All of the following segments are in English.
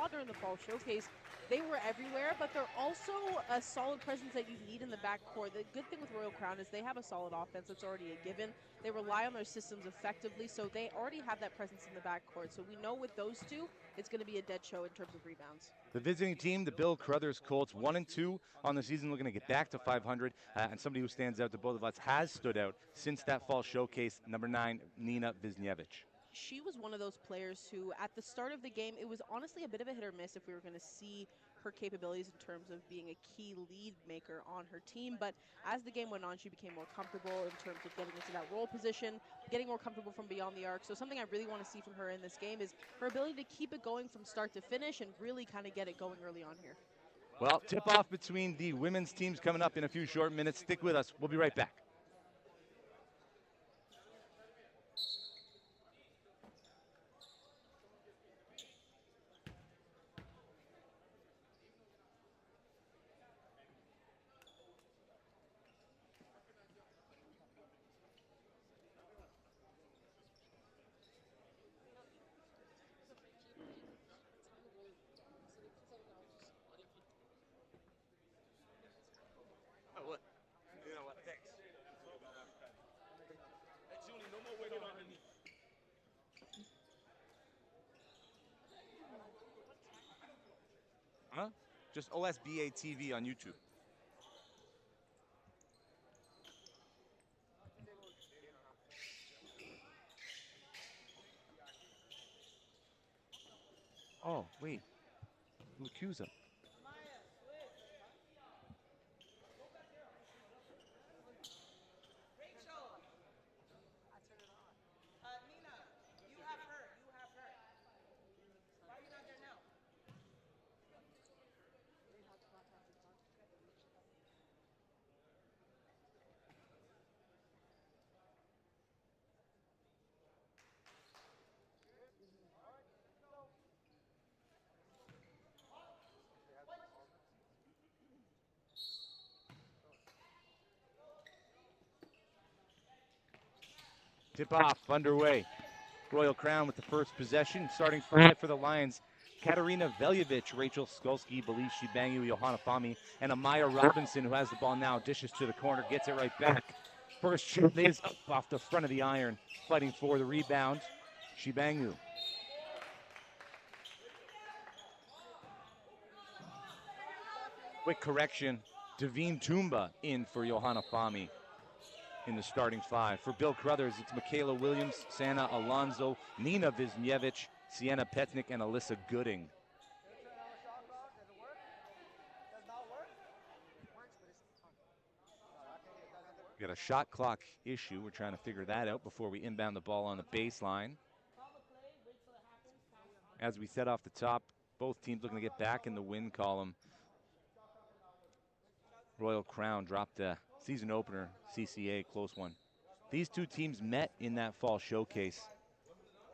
saw during the fall showcase, they were everywhere, but they're also a solid presence that you need in the backcourt. The good thing with Royal Crown is they have a solid offense that's already a given. They rely on their systems effectively, so they already have that presence in the backcourt. So we know with those two, it's going to be a dead show in terms of rebounds. The visiting team, the Bill Crothers Colts, 1-2 on the season, looking to get back to 500. And somebody who stands out to both of us has stood out since that fall showcase, number 9, Nina Wisniewicz. She was one of those players who, at the start of the game, it was honestly a bit of a hit or miss if we were going to see her capabilities in terms of being a key lead maker on her team. But as the game went on, she became more comfortable in terms of getting into that role position, getting more comfortable from beyond the arc. So something I really want to see from her in this game is her ability to keep it going from start to finish and really kind of get it going early on here. Well, tip-off between the women's teams coming up in a few short minutes. Stick with us. We'll be right back. Huh? Just OSBA TV on YouTube. Oh, wait. Lucusa. Tip-off underway. Royal Crown with the first possession. Starting 5 for the Lions. Katarina Veljevic, Rachel Skolsky, Belize Shibangu, Johanna Fami, and Amaya Robinson, who has the ball now, dishes to the corner, gets it right back. First shot is up off the front of the iron, fighting for the rebound. Shibangu. Quick correction. Devine Toomba in for Johanna Fami in the starting 5. For Bill Crothers, it's Michaela Williams, Sana Alonso, Nina Wisniewicz, Sienna Petnik, and Alyssa Gooding. We got a shot clock issue. We're trying to figure that out before we inbound the ball on the baseline. As we said off the top, both teams looking to get back in the win column. Royal Crown dropped a season opener, CCA, close one. These two teams met in that fall showcase,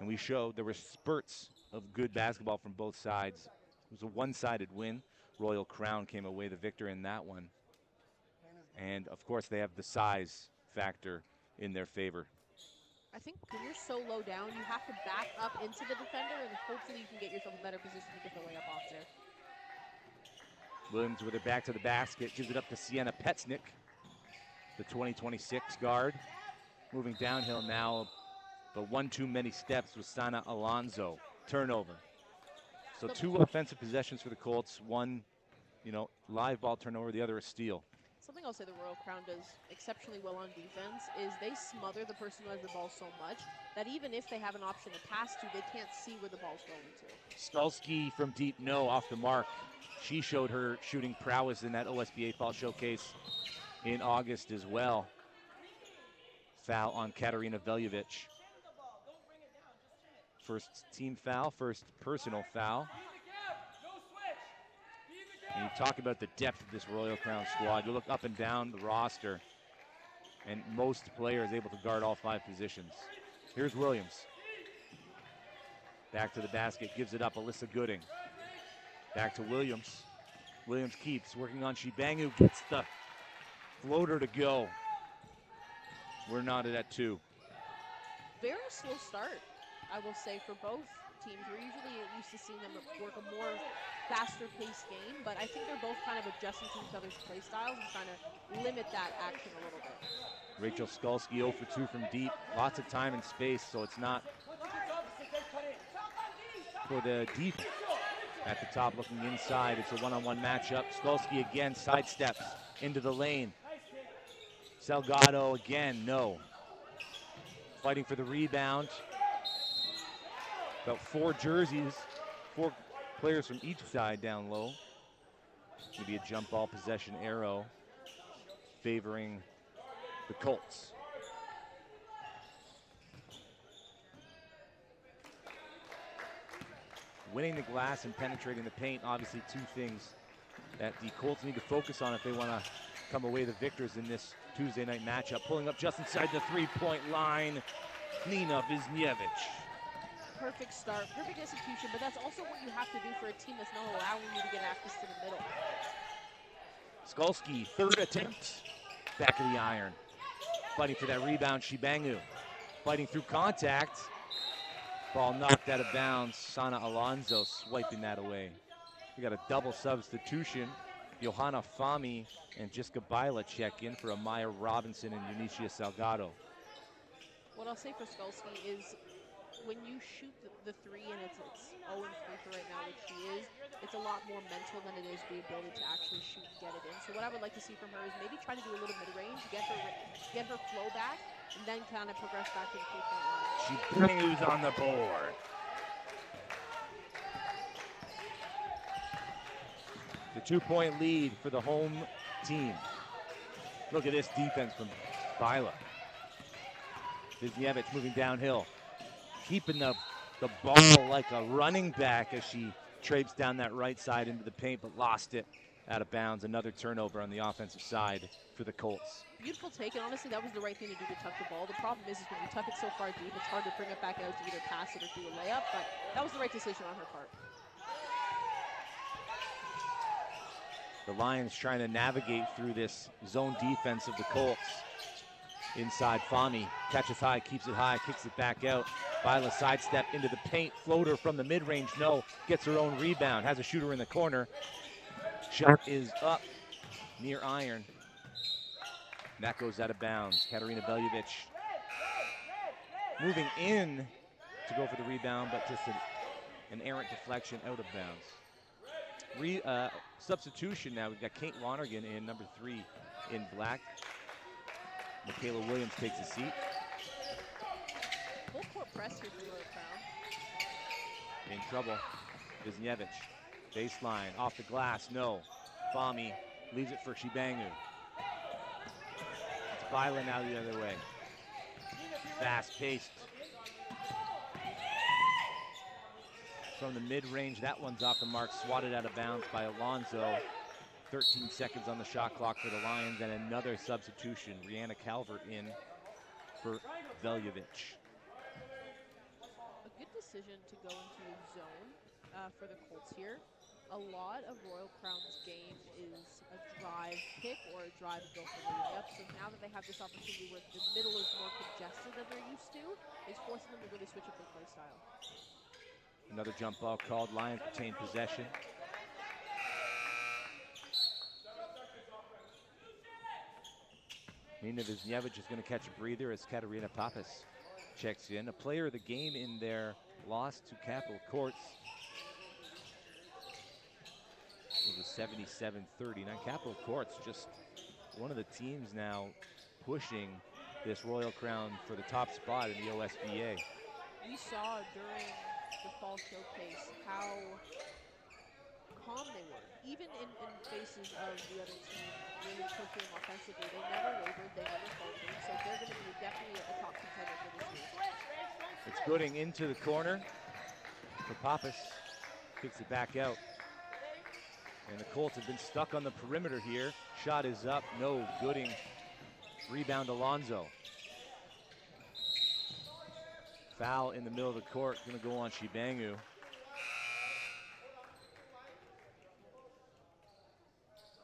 and we showed there were spurts of good basketball from both sides. It was a one-sided win. Royal Crown came away the victor in that one. And, of course, they have the size factor in their favor. I think when you're so low down, you have to back up into the defender, and hopefully you can get yourself a better position to get the layup off there. Williams with her back to the basket, gives it up to Sienna Petnik, the 2026 guard. Moving downhill now, but one too many steps with Sana Alonso. Turnover. So 2 offensive possessions for the Colts. One, live ball turnover, the other a steal. Something I'll say the Royal Crown does exceptionally well on defense is they smother the person who has the ball so much that even if they have an option to pass to, they can't see where the ball's going to. Skolsky from deep, no, off the mark. She showed her shooting prowess in that OSBA fall showcase in August as well. Foul on Katarina Veljevic. First team foul, first personal foul. And you talk about the depth of this Royal Crown squad. You look up and down the roster, and most players able to guard all 5 positions. Here's Williams. Back to the basket, gives it up, Alyssa Gooding. Back to Williams. Williams keeps working on Shibangu, gets the floater to go. We're knotted at 2. Very slow start, I will say, for both teams. We're usually used to seeing them work a more faster paced game, but I think they're both kind of adjusting to each other's play styles and trying to limit that action a little bit. Rachel Skulski 0 for 2 from deep. Lots of time and space, so it's not for the deep at the top looking inside. It's a one-on-one matchup. Skulski again sidesteps into the lane. Salgado again, no. Fighting for the rebound. About 4 jerseys, 4 players from each side down low. Maybe a jump ball possession arrow favoring the Colts. Winning the glass and penetrating the paint, obviously 2 things that the Colts need to focus on if they want to come away the victors in this Tuesday night matchup. Pulling up just inside the 3-point line, Nina Wisniewicz. Perfect start, perfect execution, but that's also what you have to do for a team that's not allowing you to get access to the middle. Skulski, 3rd attempt, back of the iron. Fighting for that rebound, Shibangu. Fighting through contact. Ball knocked out of bounds. Sana Alonso swiping that away. We got a double substitution. Johanna Fami and Jiska Baila check in for Amaya Robinson and Eunicia Salgado. What I'll say for Skulski is when you shoot the 3 and it's 0 and 3 for right now, which she is, it's a lot more mental than it is the ability to actually shoot and get it in. So what I would like to see from her is maybe try to do a little mid-range, get her flow back, and then kind of progress back to the 3-point line. She brings on the board. The 2-point lead for the home team. Look at this defense from Baila. Wisniewicz moving downhill. Keeping the ball like a running back as she traipsed down that right side into the paint, but lost it out of bounds. Another turnover on the offensive side for the Colts. Beautiful take, and honestly, that was the right thing to do to tuck the ball. The problem is when you tuck it so far deep, it's hard to bring it back out to either pass it or do a layup, but that was the right decision on her part. The Lions trying to navigate through this zone defense of the Colts. Inside, Fami catches high, keeps it high, kicks it back out. Baila sidestep into the paint, floater from the mid-range, no. Gets her own rebound, has a shooter in the corner. Shot is up, near iron. That goes out of bounds. Katarina Beljevic moving in to go for the rebound, but just an errant deflection out of bounds. Substitution now, we've got Kate Lonergan in number 3 in black. Michaela Williams takes a seat. Full court press here for Royal Crown. In trouble, Wisniewicz. Baseline, off the glass, no. Fami leaves it for Shibangu. It's Baila now the other way. Fast-paced. From the mid-range, that one's off the mark, swatted out of bounds by Alonso. 13 seconds on the shot clock for the Lions, and another substitution. Rihanna Calvert in for Veljevic. A good decision to go into a zone for the Colts here. A lot of Royal Crown's game is a drive pick or a drive go for the layup. So now that they have this opportunity where the middle is more congested than they're used to, it's forcing them to really switch up their play style. Another jump ball called. Lions retain possession. Nina Wisniewicz is going to catch a breather as Katarina Pappas checks in. A player of the game in their loss to Capital Courts. It was 77-30. Now Capital Courts just one of the teams now pushing this Royal Crown for the top spot in the OSBA. We saw during the fall showcase how calm they were. Even in faces of the other team really pushing offensively, they never wavered, they never faltered. So they're going to be definitely a top contender for this year. It's Gooding into the corner for Pappas. Kicks it back out. And the Colts have been stuck on the perimeter here. Shot is up, no. Gooding. Rebound Alonso. Foul in the middle of the court, gonna go on Shibangu.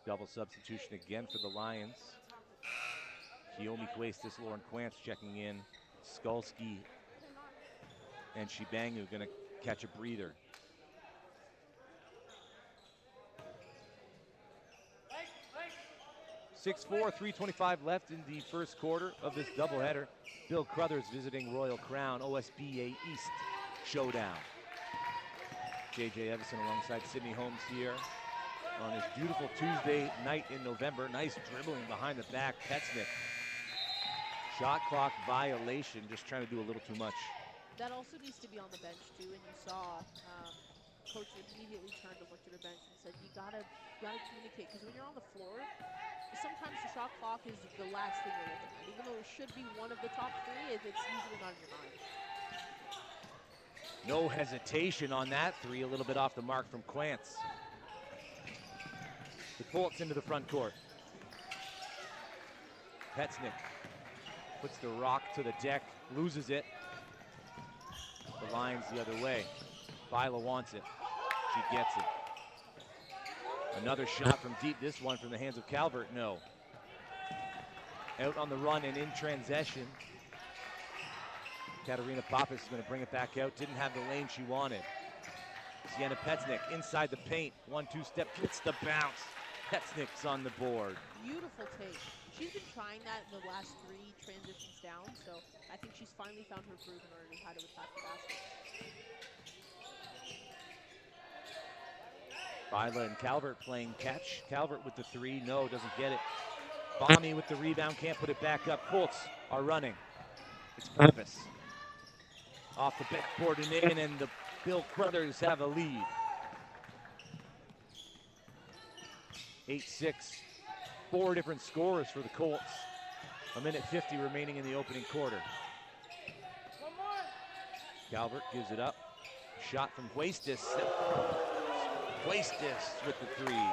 Double substitution again for the Lions. Kiyomi Cuestas, Lauren Quance checking in. Skulski and Shibangu gonna catch a breather. 6-4, 3:25 left in the first quarter of this doubleheader. Bill Crothers visiting Royal Crown, OSBA East showdown. J.J. Evison alongside Sydney Holmes here on this beautiful Tuesday night in November. Nice dribbling behind the back, Petznick. Shot clock violation, just trying to do a little too much. That also needs to be on the bench too, and you saw coach immediately turned and looked at her bench and said, you gotta communicate, because when you're on the floor, sometimes the shot clock is the last thing you're looking at. Even though it should be one of the top three, it's usually not in your mind. No hesitation on that three, a little bit off the mark from Quantz. The Colts into the front court. Petznick puts the rock to the deck, loses it. The line's the other way. Vila wants it. She gets it. Another shot from deep, this one from the hands of Calvert, no. Out on the run and in transition. Katarina Pappas is going to bring it back out. Didn't have the lane she wanted. Sienna Petznick inside the paint. 1-2 step, gets the bounce. Petznick's on the board. Beautiful take. She's been trying that in the last 3 transitions down, so I think she's finally found her groove in order to how to attack the basket. Vila and Calvert playing catch. Calvert with the three, no, doesn't get it. Bommie with the rebound, can't put it back up. Colts are running. It's Pappas. Off the backboard and in, and the Bill Crothers have a lead. 8-6, 4 different scores for the Colts. 1:50 remaining in the opening quarter. Calvert gives it up. Shot from Huestis. Huestis with the three.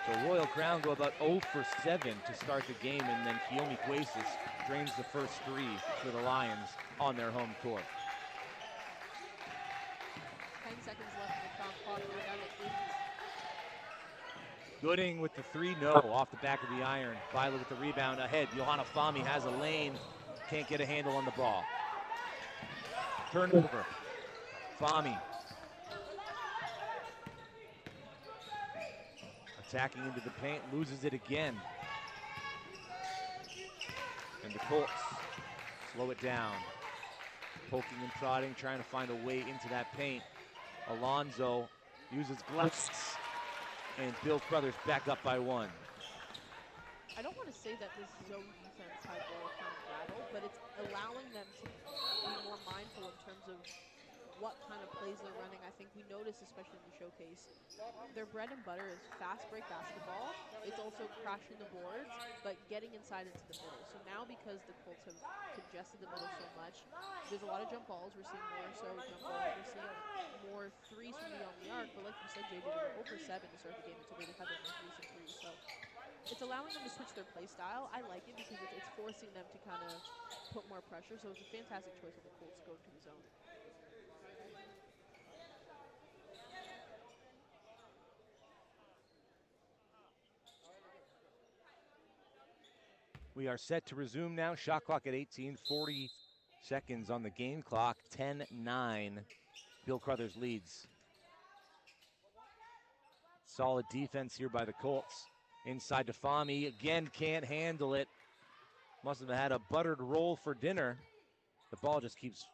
So Royal Crown go about 0 for 7 to start the game, and then Kiyomi Huestis drains the first three for the Lions on their home court. 10 seconds left in the shot clock. We're down at 8. Gooding with the three, no, off the back of the iron. Vila with the rebound ahead. Johanna Fahmy has a lane, can't get a handle on the ball. Turnover. Fahmy. Attacking into the paint, loses it again. And the Colts slow it down. Poking and prodding, trying to find a way into that paint. Alonso uses gloves. And Bill Crothers back up by 1. I don't want to say that this zone defense has Royal Crown rattled, but it's allowing them to be more mindful in terms of what kind of plays they're running. I think we noticed, especially in the showcase, their bread and butter is fast break basketball. It's also crashing the boards, but getting inside into the middle. So now, because the Colts have congested the middle so much, there's a lot of jump balls. We're seeing more so jump balls. We're seeing more threes from beyond the arc. But like you said, JJ, they were 0 for 7 to start the game until they had their most recent threes. So it's allowing them to switch their play style. I like it because it's forcing them to kind of put more pressure. So it's a fantastic choice of the Colts going to the zone. We are set to resume now. Shot clock at 18, 40 seconds on the game clock. 10-9. Bill Crothers leads. Solid defense here by the Colts. Inside to Fahmy. Again, can't handle it. Must have had a buttered roll for dinner. The ball just keeps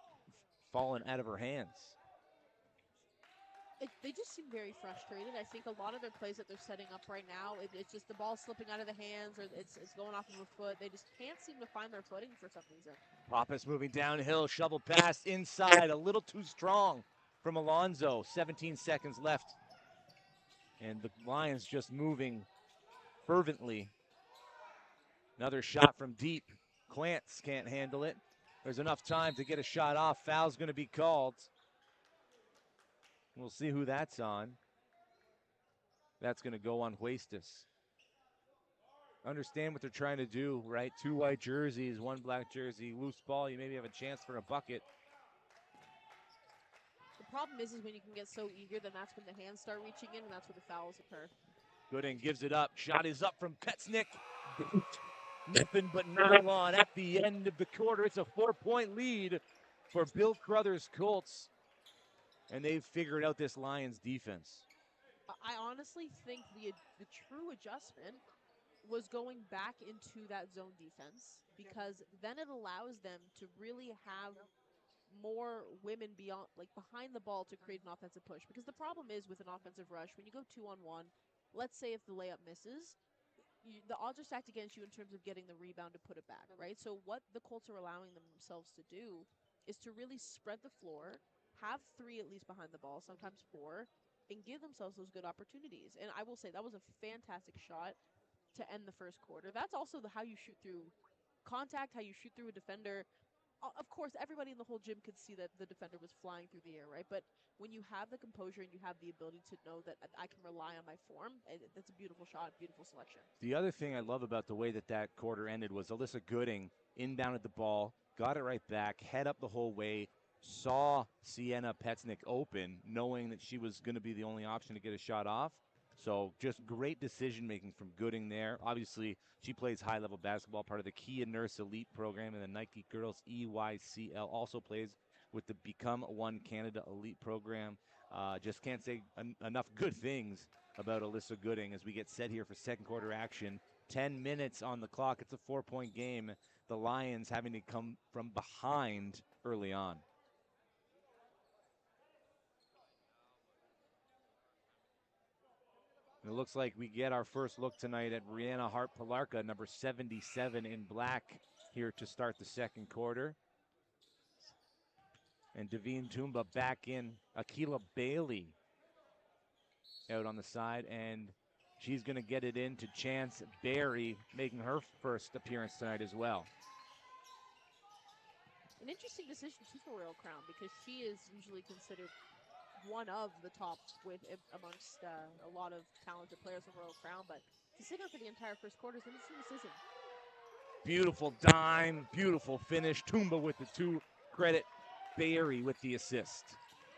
falling out of her hands. They just seem very frustrated. I think a lot of their plays that they're setting up right now, it's just the ball slipping out of the hands, or it's going off of a foot. They just can't seem to find their footing for some reason. Pappas moving downhill, shovel pass inside, a little too strong from Alonso. 17 seconds left. And the Lions just moving fervently. Another shot from deep. Quantz can't handle it. There's enough time to get a shot off. Foul's going to be called. We'll see who that's on. That's going to go on Huestis. Understand what they're trying to do, right? 2 white jerseys, 1 black jersey, loose ball. You maybe have a chance for a bucket. The problem is when you can get so eager, then that's when the hands start reaching in, and that's where the fouls occur. Gooding gives it up. Shot is up from Petznick. Nothing but nylon at the end of the quarter. It's a 4-point lead for Bill Crothers Colts. and they've figured out this Lions defense. I honestly think the true adjustment was going back into that zone defense, because then it allows them to really have more women beyond, like, behind the ball to create an offensive push. Because the problem is with an offensive rush, when you go 2-on-1, let's say if the layup misses, the odds are stacked against you in terms of getting the rebound to put it back, right? So what the Colts are allowing themselves to do is to really spread the floor, have three at least behind the ball, sometimes four, and give themselves those good opportunities. And I will say that was a fantastic shot to end the first quarter. That's also how you shoot through contact, how you shoot through a defender. Of course, everybody in the whole gym could see that the defender was flying through the air, right? But when you have the composure and you have the ability to know that I can rely on my form, that's a beautiful shot, beautiful selection. The other thing I love about the way that quarter ended was Alyssa Gooding inbounded the ball, got it right back, head up the whole way, saw Sienna Petznick open, knowing that she was going to be the only option to get a shot off. So just great decision making from Gooding there. Obviously, she plays high level basketball, part of the Kia Nurse Elite program in the Nike Girls EYCL. Also plays with the Become One Canada Elite program. Just can't say enough good things about Alyssa Gooding as we get set here for second quarter action. 10 minutes on the clock. It's a 4-point game. The Lions having to come from behind early on. It looks like we get our first look tonight at Rihanna Hart-Palarka, number 77 in black, here to start the second quarter. And Devine Toomba back in. Akila Bailey out on the side, and she's going to get it in to Chance Berry, making her first appearance tonight as well. An interesting decision too for Royal Crown, because she is usually considered one of the top amongst a lot of talented players of Royal Crown, but to sit her for the entire first quarter is an interesting decision. Beautiful dime, beautiful finish. Toomba with the 2 credit, Berry with the assist.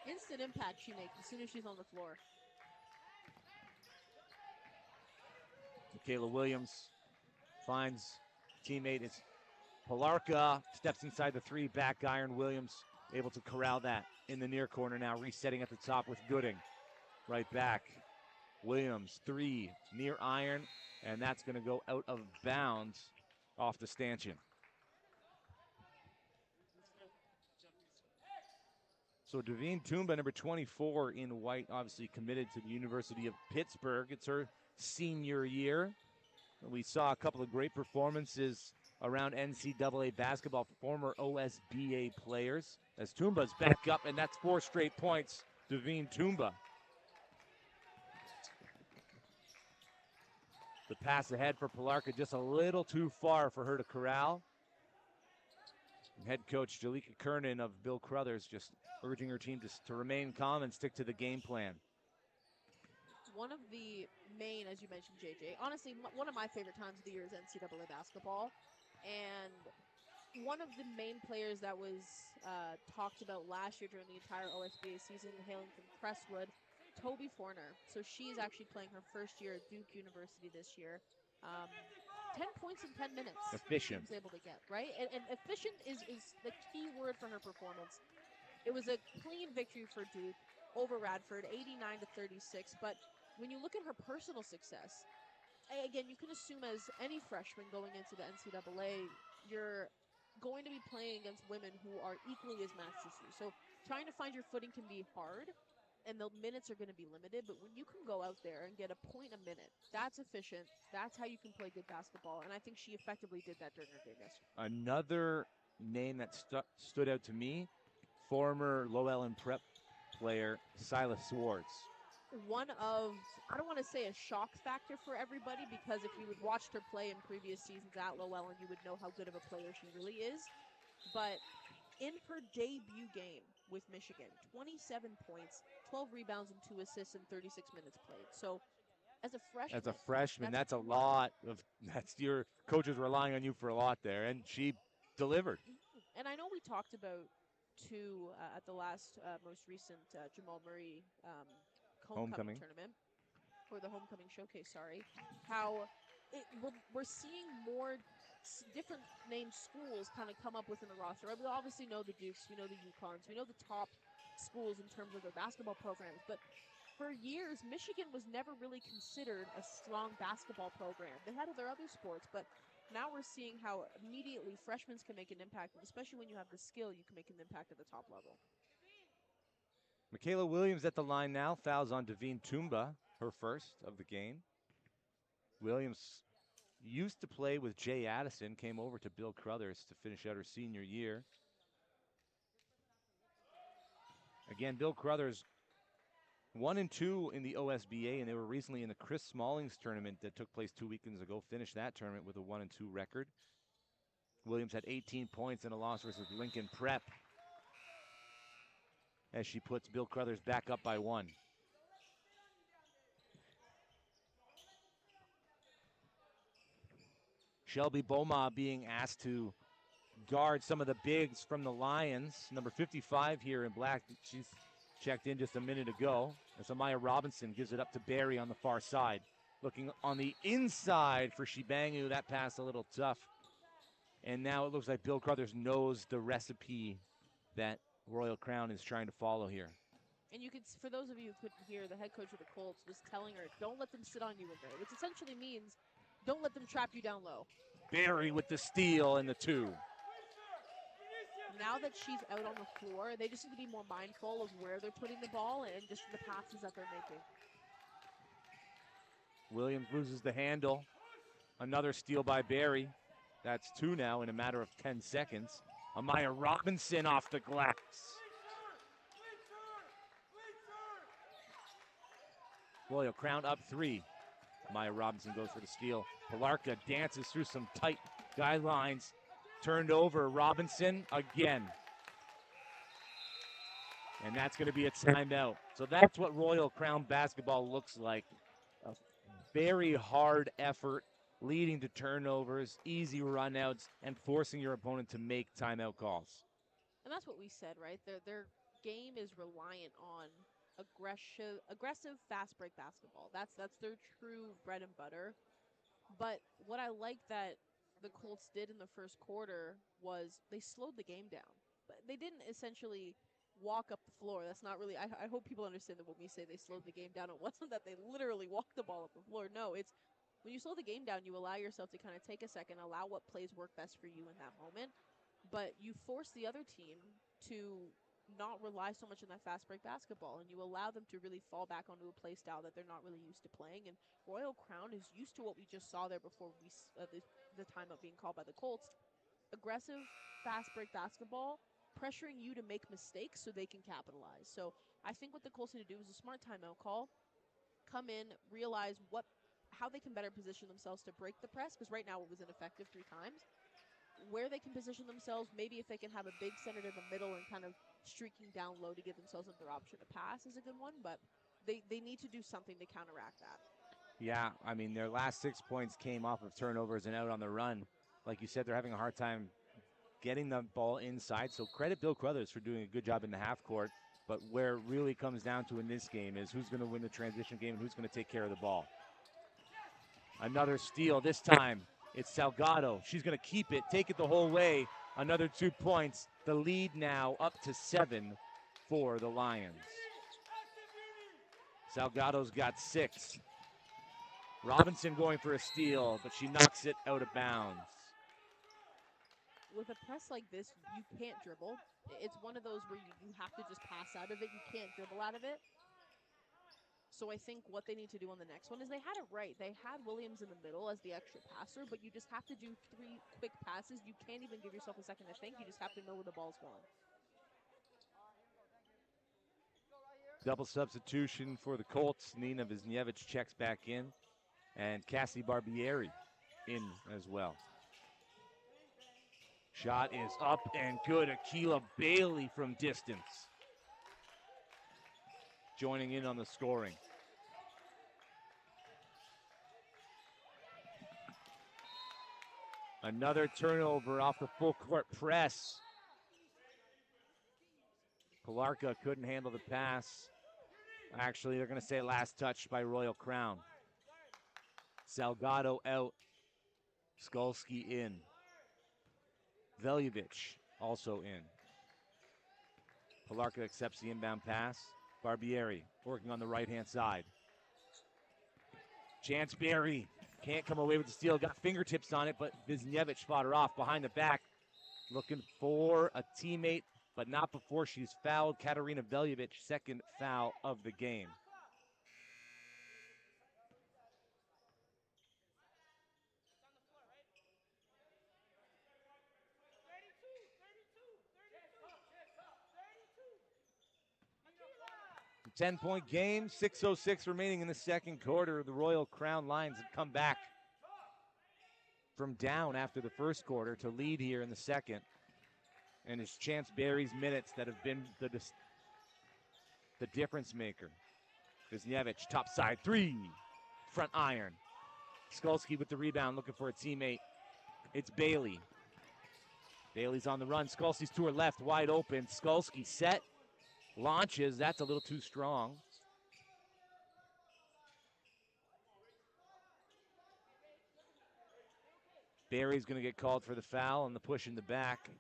Instant impact she makes as soon as she's on the floor. Michaela Williams finds teammate. It's Palarka, steps inside the 3, back iron. Williams able to corral that in the near corner now, resetting at the top with Gooding. Right back. Williams, 3, near iron, and that's going to go out of bounds off the stanchion. So Devine Toomba, number 24 in white, obviously committed to the University of Pittsburgh. It's her senior year. We saw a couple of great performances around NCAA basketball, former OSBA players. As Toomba's back up, and that's 4 straight points. Devine Toomba. The pass ahead for Palarka, just a little too far for her to corral. Head coach Jalika Kernan of Bill Crothers just urging her team to remain calm and stick to the game plan. One of the main, as you mentioned, JJ, honestly, one of my favorite times of the year is NCAA basketball. And one of the main players that was talked about last year during the entire OSBA season, hailing from Crestwood, Toby Forner. So she's actually playing her first year at Duke University this year. 10 points in 10 minutes. Efficient. She was able to get, right? And efficient is the key word for her performance. It was a clean victory for Duke over Radford, 89-36. But when you look at her personal success, again, you can assume as any freshman going into the NCAA, you're going to be playing against women who are equally as matched as you. So trying to find your footing can be hard, and the minutes are going to be limited. But when you can go out there and get a point a minute, that's efficient. That's how you can play good basketball. And I think she effectively did that during her game yesterday. Another name that stood out to me, former Lowell and Prep player Silas Swartz. One of, I don't want to say a shock factor for everybody, because if you had watched her play in previous seasons at Lowell, you would know how good of a player she really is. But in her debut game with Michigan, 27 points, 12 rebounds, and 2 assists in 36 minutes played. So as a freshman, that's a lot of, that's your coaches relying on you for a lot there, and she delivered. And I know we talked about too at the last most recent Jamal Murray homecoming tournament, or the homecoming showcase, sorry, how we're seeing more different named schools kind of come up within the roster. We obviously know the Dukes, we know the UConns, we know the top schools in terms of their basketball programs, but for years, Michigan was never really considered a strong basketball program. They had their other sports, but now we're seeing how immediately freshmen can make an impact, and especially when you have the skill, you can make an impact at the top level. Michaela Williams at the line now. Fouls on Devine Toomba, her first of the game. Williams used to play with Jay Addison, came over to Bill Crothers to finish out her senior year. Again, Bill Crothers 1-2 in the OSBA, and they were recently in the Chris Smallings tournament that took place 2 weekends ago. Finished that tournament with a 1-2 record. Williams had 18 points in a loss versus Lincoln Prep, as she puts Bill Crothers back up by 1. Shelby Boma being asked to guard some of the bigs from the Lions. Number 55 here in black. She's checked in just a minute ago. As Amaya Robinson gives it up to Barry on the far side. Looking on the inside for Shibangu. That pass a little tough. And now it looks like Bill Crothers knows the recipe that Royal Crown is trying to follow here. And you could, for those of you who couldn't hear, the head coach of the Colts was telling her, don't let them sit on you in there, which essentially means don't let them trap you down low. Barry with the steal and the 2. Now that she's out on the floor, they just need to be more mindful of where they're putting the ball and just the passes that they're making. Williams loses the handle. Another steal by Barry. That's 2 now in a matter of 10 seconds. Amaya Robinson off the glass. Royal Crown up 3. Amaya Robinson goes for the steal. Pilarka dances through some tight guidelines. Turned over. Robinson again. And that's going to be a timeout. So that's what Royal Crown basketball looks like. A very hard effort, leading to turnovers, easy runouts, and forcing your opponent to make timeout calls. And that's what we said, right? Their game is reliant on aggressive fast break basketball. That's their true bread and butter. But what I like that the Colts did in the first quarter was they slowed the game down. But they didn't essentially walk up the floor. That's not really, I hope people understand that when we say they slowed the game down, it wasn't that they literally walked the ball up the floor. No, it's when you slow the game down, you allow yourself to kind of take a second, allow what plays work best for you in that moment. But you force the other team to not rely so much on that fast break basketball, and you allow them to really fall back onto a play style that they're not really used to playing. And Royal Crown is used to what we just saw there before the timeout being called by the Colts. Aggressive, fast break basketball, pressuring you to make mistakes so they can capitalize. So I think what the Colts need to do is a smart timeout call, come in, realize how they can better position themselves to break the press, because right now it was ineffective 3 times. Where they can position themselves, maybe if they can have a big center in the middle and kind of streaking down low to give themselves another option to pass is a good one, but they need to do something to counteract that. Yeah, I mean, their last 6 points came off of turnovers and out on the run. Like you said, they're having a hard time getting the ball inside, so credit Bill Crothers for doing a good job in the half court, but where it really comes down to in this game is who's going to win the transition game and who's going to take care of the ball. Another steal, this time it's Salgado. She's going to keep it, take it the whole way. Another 2 points. The lead now up to 7 for the Lions. Salgado's got 6. Robinson going for a steal, but she knocks it out of bounds. With a press like this, you can't dribble. It's one of those where you have to just pass out of it. You can't dribble out of it. So I think what they need to do on the next one is they had it right. They had Williams in the middle as the extra passer, but you just have to do 3 quick passes. You can't even give yourself a second to think. You just have to know where the ball's going. Double substitution for the Colts. Nina Wisniewicz checks back in, and Cassie Barbieri in as well. Shot is up and good. Akila Bailey from distance joining in on the scoring. Another turnover off the full court press. Pilarka couldn't handle the pass. Actually, they're going to say last touch by Royal Crown. Salgado out. Skolsky in. Veljevic also in. Pilarka accepts the inbound pass. Barbieri working on the right-hand side. Chance Berry can't come away with the steal. Got fingertips on it, but Wisniewicz fought her off behind the back. Looking for a teammate, but not before she's fouled. Katarina Veljevic, second foul of the game. A 10-point game, 6:06 remaining in the second quarter. The Royal Crown Lions have come back from down after the first quarter to lead here in the second. And it's Chance Berry's minutes that have been the difference maker. Wisniewicz, top side three, front iron. Skulski with the rebound, looking for a teammate. It's Bailey. Bailey's on the run. Skulski's to her left, wide open. Skulski set, launches. That's a little too strong. Barry's going to get called for the foul and the push in the back.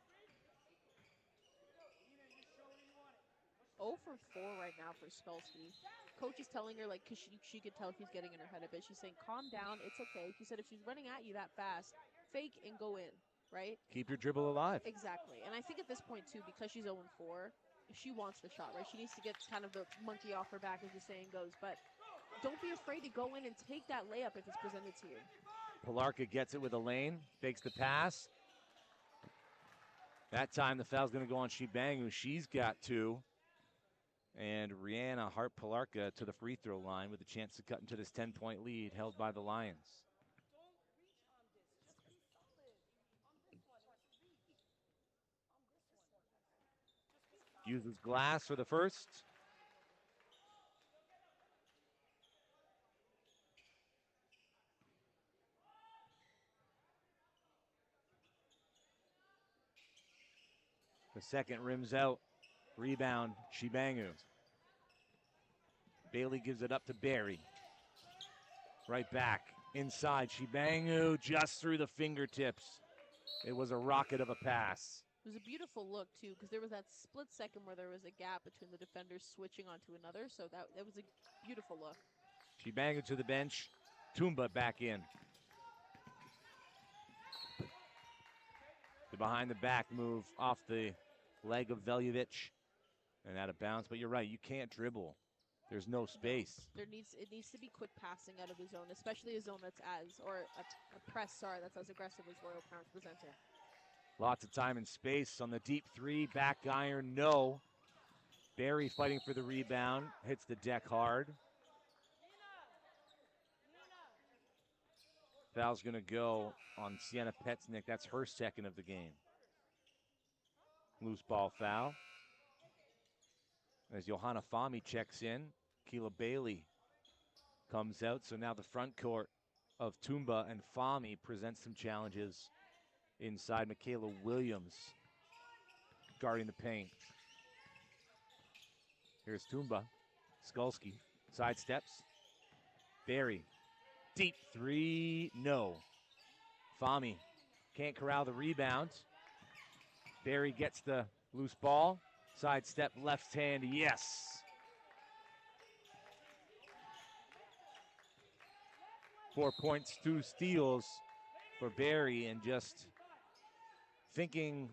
0 for 4 right now for Skulski. Coach is telling her, like, because she could tell she's getting in her head a bit. She's saying, calm down, it's okay. She said if she's running at you that fast, fake and go in, right? Keep your dribble alive. Exactly. And I think at this point, too, because she's 0 4, she wants the shot, right? She needs to get kind of the monkey off her back, as the saying goes. But don't be afraid to go in and take that layup if it's presented to you. Pilarka gets it with a lane, fakes the pass. That time the foul's going to go on Shibangu. She's got 2. And Rihanna Hart-Pilarka to the free throw line with a chance to cut into this 10-point lead held by the Lions. Uses glass for the first. The second rims out. Rebound, Shibangu. Bailey gives it up to Barry. Right back, inside, Shibangu just through the fingertips. It was a rocket of a pass. It was a beautiful look, too, because there was that split second where there was a gap between the defenders switching onto another, so that was a beautiful look. Shibangu to the bench, Tumba back in. The behind the back move off the leg of Veljevic and out of bounds, but you're right, you can't dribble. There's no space. It needs to be quick passing out of the zone, especially a zone that's a press, that's as aggressive as Royal Crown's presenting. Lots of time and space on the deep three, back iron, no. Barry fighting for the rebound, hits the deck hard. Foul's gonna go on Sienna Petsnick. That's her second of the game. Loose ball foul. As Johanna Fahmy checks in, Keela Bailey comes out. So now the front court of Tumba and Fahmy presents some challenges inside. Michaela Williams guarding the paint. Here's Tumba. Skulski sidesteps. Barry. Deep three, no. Fahmy can't corral the rebound. Barry gets the loose ball. Sidestep, left hand, yes. Four points, 2 steals for Barry, and just thinking,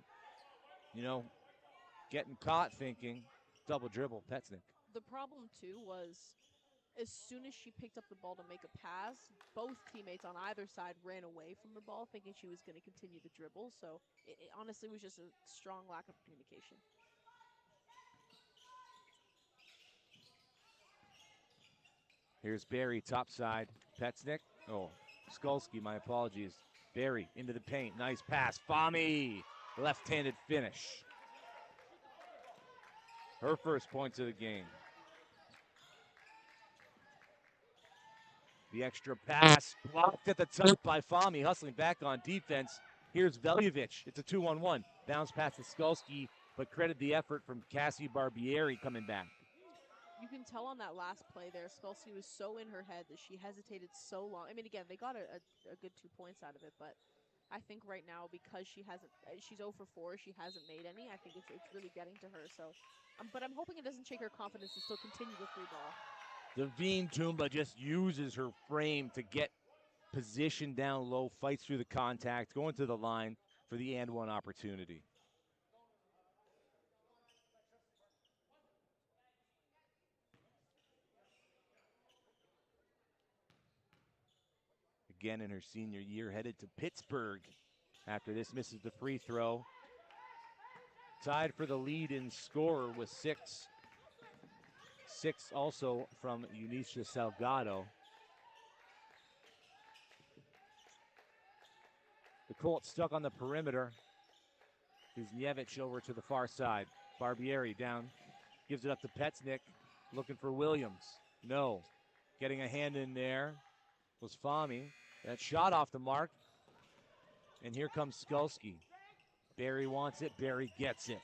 getting caught thinking, double dribble, Petsnick. The problem, too, was as soon as she picked up the ball to make a pass, both teammates on either side ran away from the ball, thinking she was going to continue the dribble. So it honestly was just a strong lack of communication. Here's Barry, top side. Petsnick. Oh, Skulski, my apologies. Barry into the paint. Nice pass. Fahmy, left-handed finish. Her first points of the game. The extra pass blocked at the top by Fahmy, hustling back on defense. Here's Veljevic. It's a 2-on-1. Bounce pass to Skulski, but credit the effort from Cassie Barbieri coming back. You can tell on that last play there, Skulski was so in her head that she hesitated so long. I mean, again, they got a good 2 points out of it, but I think right now, because she's 0 for 4, she hasn't made any. I think it's really getting to her. So, but I'm hoping it doesn't shake her confidence to still continue the 3 ball. Devine Toomba just uses her frame to get position down low, fights through the contact, going to the line for the and one opportunity. Again in her senior year, headed to Pittsburgh after this misses the free throw. Tied for the lead in scorer with 6. 6 also from Eunicia Salgado. The Colts stuck on the perimeter. Kuzniewicz over to the far side. Barbieri down, gives it up to Petznick, looking for Williams. No. Getting a hand in there was Fahmy. That shot off the mark. And here comes Skulski. Barry wants it. Barry gets it.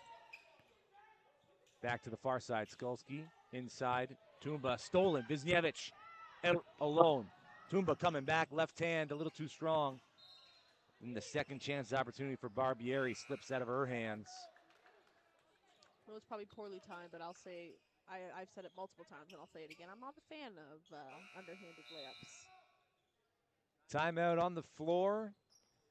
Back to the far side. Skulski inside. Toomba stolen. Wisniewicz alone. Toomba coming back. Left hand a little too strong. And the second chance opportunity for Barbieri slips out of her hands. Well, it's probably poorly timed, but I'll say, I've said it multiple times, and I'll say it again. I'm not a fan of underhanded layups. Timeout on the floor,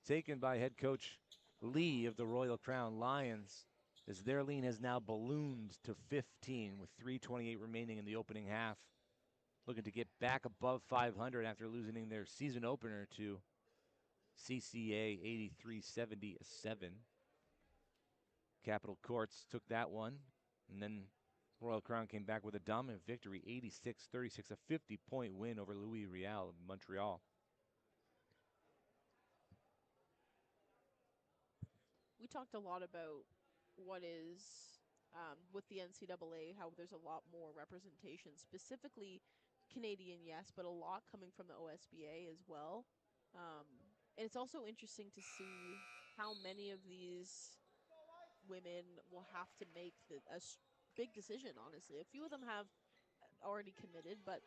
taken by head coach Lee of the Royal Crown Lions, as their lead has now ballooned to 15 with 3:28 remaining in the opening half. Looking to get back above 500 after losing their season opener to CCA 83-77. Capitol Courts took that one, and then Royal Crown came back with a dominant victory, 86-36, a 50-point win over Louis Riel of Montreal. We talked a lot about what is, with the NCAA, how there's a lot more representation, specifically Canadian, yes, but a lot coming from the OSBA as well. And it's also interesting to see how many of these women will have to make big decision, honestly. A few of them have already committed, but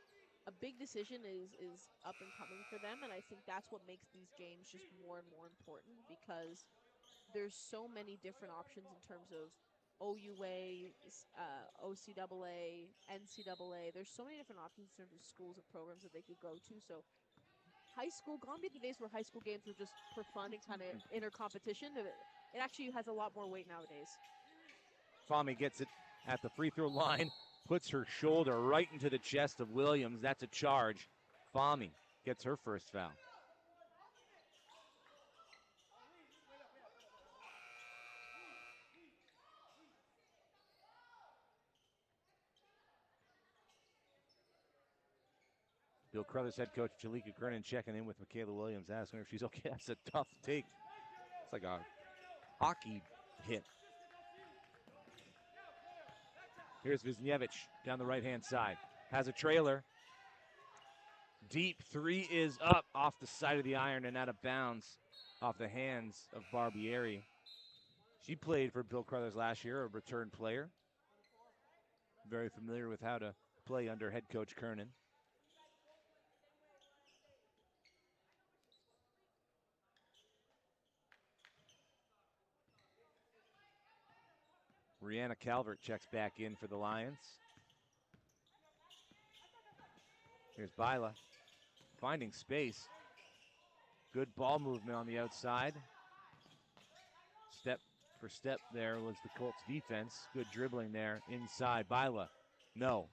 a big decision is up and coming for them, and I think that's what makes these games just more and more important, because there's so many different options in terms of OUA, OCAA, NCAA. There's so many different options in terms of schools and programs that they could go to. So high school, gone be the days where high school games were just for fun and kind of inter competition. It actually has a lot more weight nowadays. Fahmy gets it at the free throw line, puts her shoulder right into the chest of Williams. That's a charge. Fahmy gets her first foul. Bill Crothers head coach Jalika Kernan checking in with Michaela Williams, asking her if she's okay. That's a tough take. It's like a hockey hit. Here's Wisniewicz down the right-hand side. Has a trailer. Deep three is up off the side of the iron and out of bounds off the hands of Barbieri. She played for Bill Crothers last year, a return player. Very familiar with how to play under head coach Kernan. Rihanna Calvert checks back in for the Lions. Here's Byla finding space. Good ball movement on the outside. Step for step there was the Colts defense. Good dribbling there inside. Byla, no.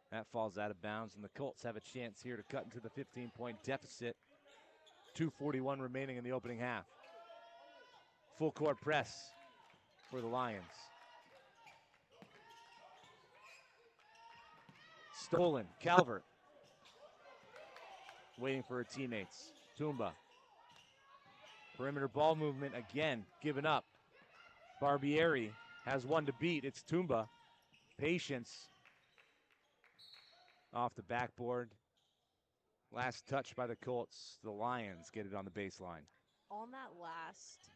That falls out of bounds, and the Colts have a chance here to cut into the 15-point deficit. 2:41 remaining in the opening half. Full court press for the Lions. Stolen, Calvert. Waiting for her teammates. Toomba. Perimeter ball movement again, given up. Barbieri has one to beat. It's Toomba. Patience. Off the backboard. Last touch by the Colts. The Lions get it on the baseline. On that last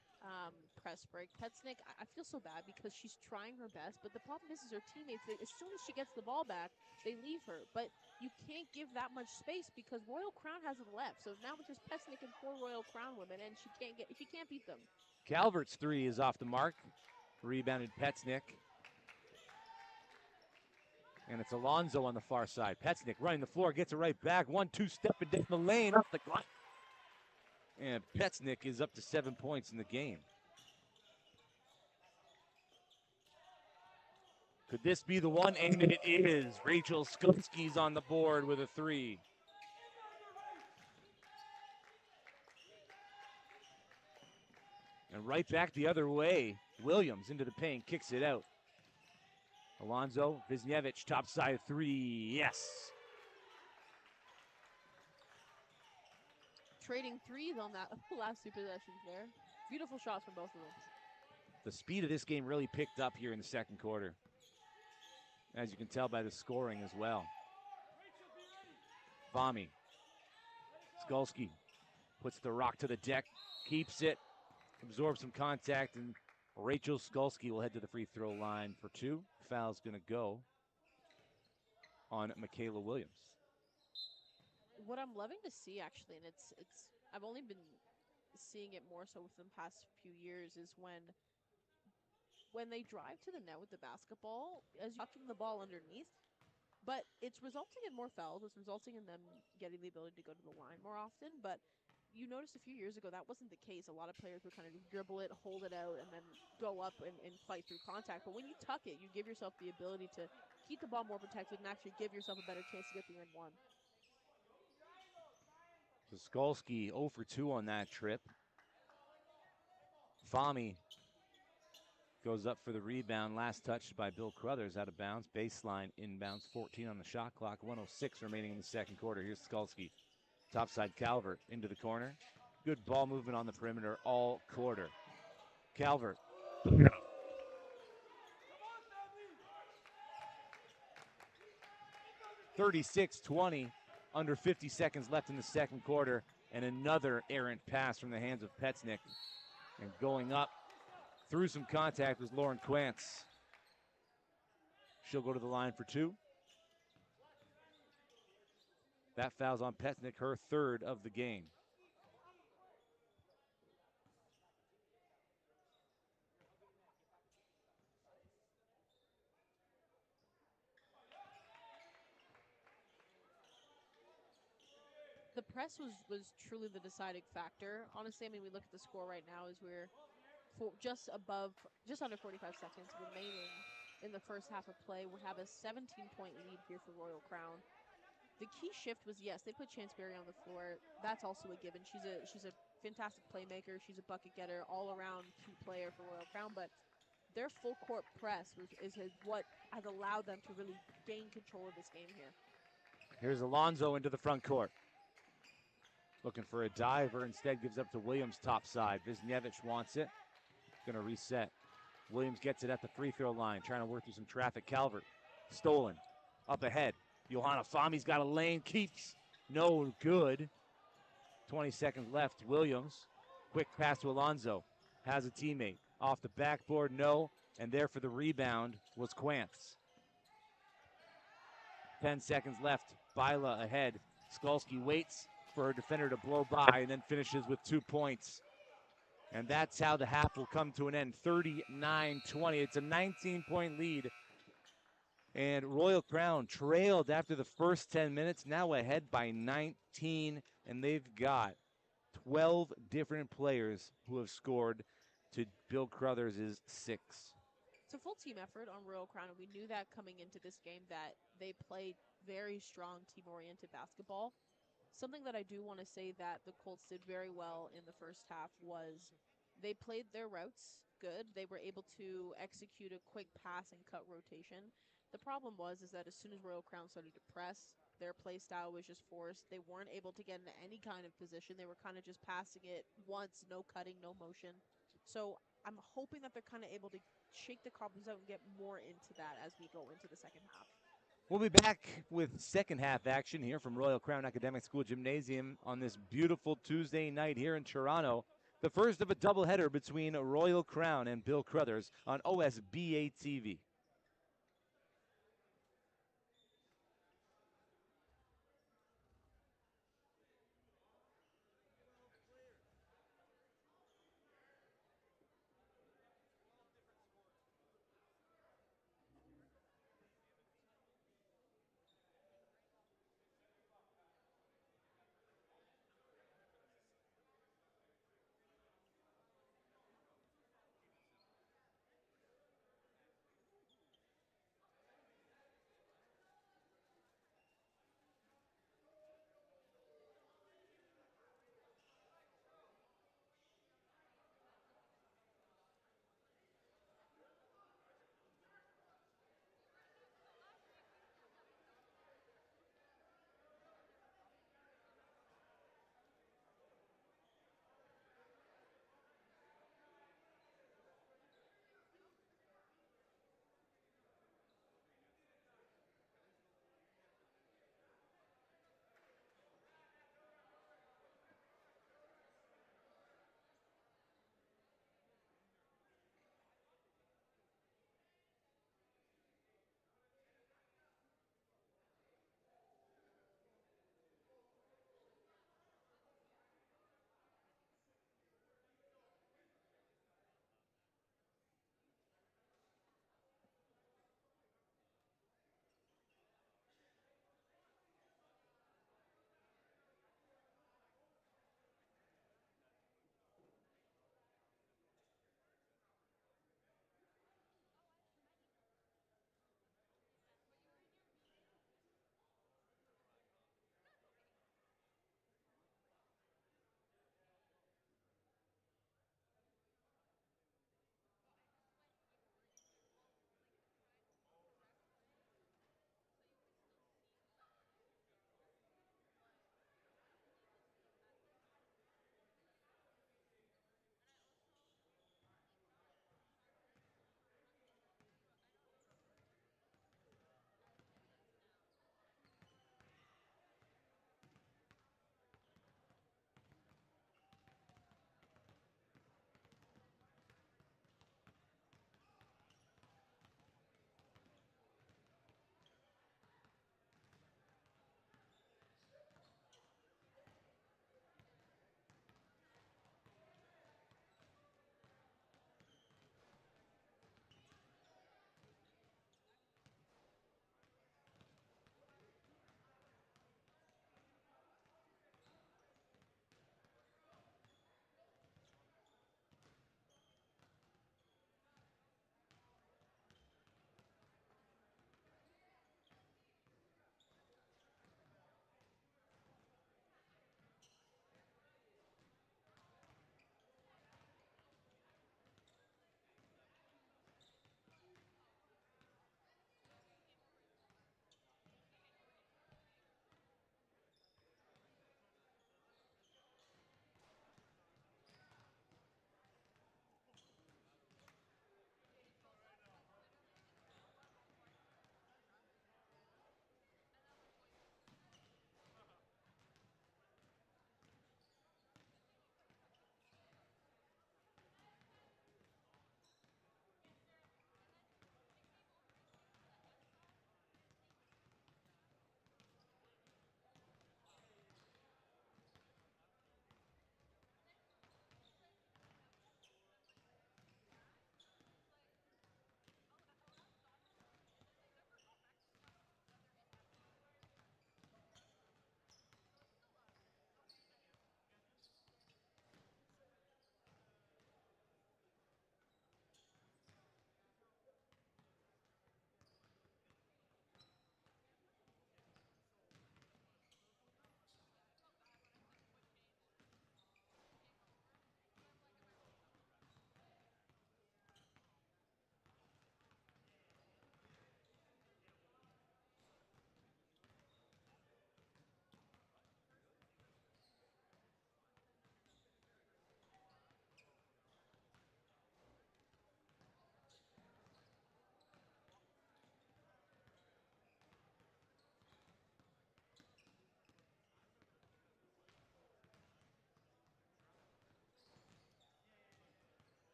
press break. Petsnick, I feel so bad because she's trying her best, but the problem is her teammates, as soon as she gets the ball back, they leave her. But you can't give that much space because Royal Crown hasn't left. So now it's just Petsnick and 4 Royal Crown women, and she can't beat them. Calvert's three is off the mark. Rebounded Petsnick. And it's Alonso on the far side. Petsnick running the floor, gets it right back. 1-2 stepping down the lane, off the clock. And Petsnick is up to 7 points in the game. Could this be the one? And it is. Rachel Skulski's on the board with a three. And right back the other way. Williams into the paint, kicks it out. Alonso, Wisniewicz, top side three. Yes. Trading threes on that last two possessions there. Beautiful shots from both of them. The speed of this game really picked up here in the second quarter, as you can tell by the scoring as well. Vami. Skulski puts the rock to the deck, keeps it, absorbs some contact, and Rachel Skulski will head to the free throw line for two. Foul's going to go on Michaela Williams. What I'm loving to see, actually, and it's I've only been seeing it more so within the past few years, is when they drive to the net with the basketball, as you're tucking the ball underneath, but it's resulting in more fouls. It's resulting in them getting the ability to go to the line more often. But you noticed a few years ago that wasn't the case. A lot of players would kind of dribble it, hold it out, and then go up and fight through contact. But when you tuck it, you give yourself the ability to keep the ball more protected and actually give yourself a better chance to get the end one. So Skulski 0 for 2 on that trip. Fahmy goes up for the rebound. Last touched by Bill Crothers, out of bounds. Baseline inbounds, 14 on the shot clock. 1:06 remaining in the second quarter. Here's Skulski. Topside Calvert into the corner. Good ball movement on the perimeter all quarter. Calvert. 36-20. Under 50 seconds left in the second quarter. And another errant pass from the hands of Petsnick. And going up through some contact was Lauren Quantz. She'll go to the line for two. That foul's on Petsnick, her third of the game. The press was truly the deciding factor. Honestly, I mean, we look at the score right now as we're just under 45 seconds remaining in the first half of play. We have a 17-point lead here for Royal Crown. The key shift was, yes, they put Chance Berry on the floor. That's also a given. She's a fantastic playmaker. She's a bucket getter, all-around key player for Royal Crown. But their full court press is what has allowed them to really gain control of this game here. Here's Alonso into the front court. Looking for a diver, instead gives up to Williams top side. Wisniewicz wants it. Gonna reset. Williams gets it at the free throw line, trying to work through some traffic. Calvert, stolen, up ahead. Johanna Fahmy's got a lane, keeps, no good. 20 seconds left. Williams, quick pass to Alonso, has a teammate. Off the backboard, no, and there for the rebound was Quantz. 10 seconds left, Bila ahead. Skulski waits for her defender to blow by and then finishes with 2 points. And that's how the half will come to an end, 39-20. It's a 19-point lead. And Royal Crown trailed after the first 10 minutes, now ahead by 19, and they've got 12 different players who have scored to Bill Crothers' 6. It's a full team effort on Royal Crown, and we knew that coming into this game that they played very strong team-oriented basketball. Something that I do want to say that the Colts did very well in the first half was they played their routes good. They were able to execute a quick pass and cut rotation. The problem was is that as soon as Royal Crown started to press, their play style was just forced. They weren't able to get into any kind of position. They were kind of just passing it once, no cutting, no motion. So I'm hoping that they're kind of able to shake the confidence out and get more into that as we go into the second half. We'll be back with second half action here from Royal Crown Academic School Gymnasium on this beautiful Tuesday night here in Toronto. The first of a doubleheader between Royal Crown and Bill Crothers on OSBA TV.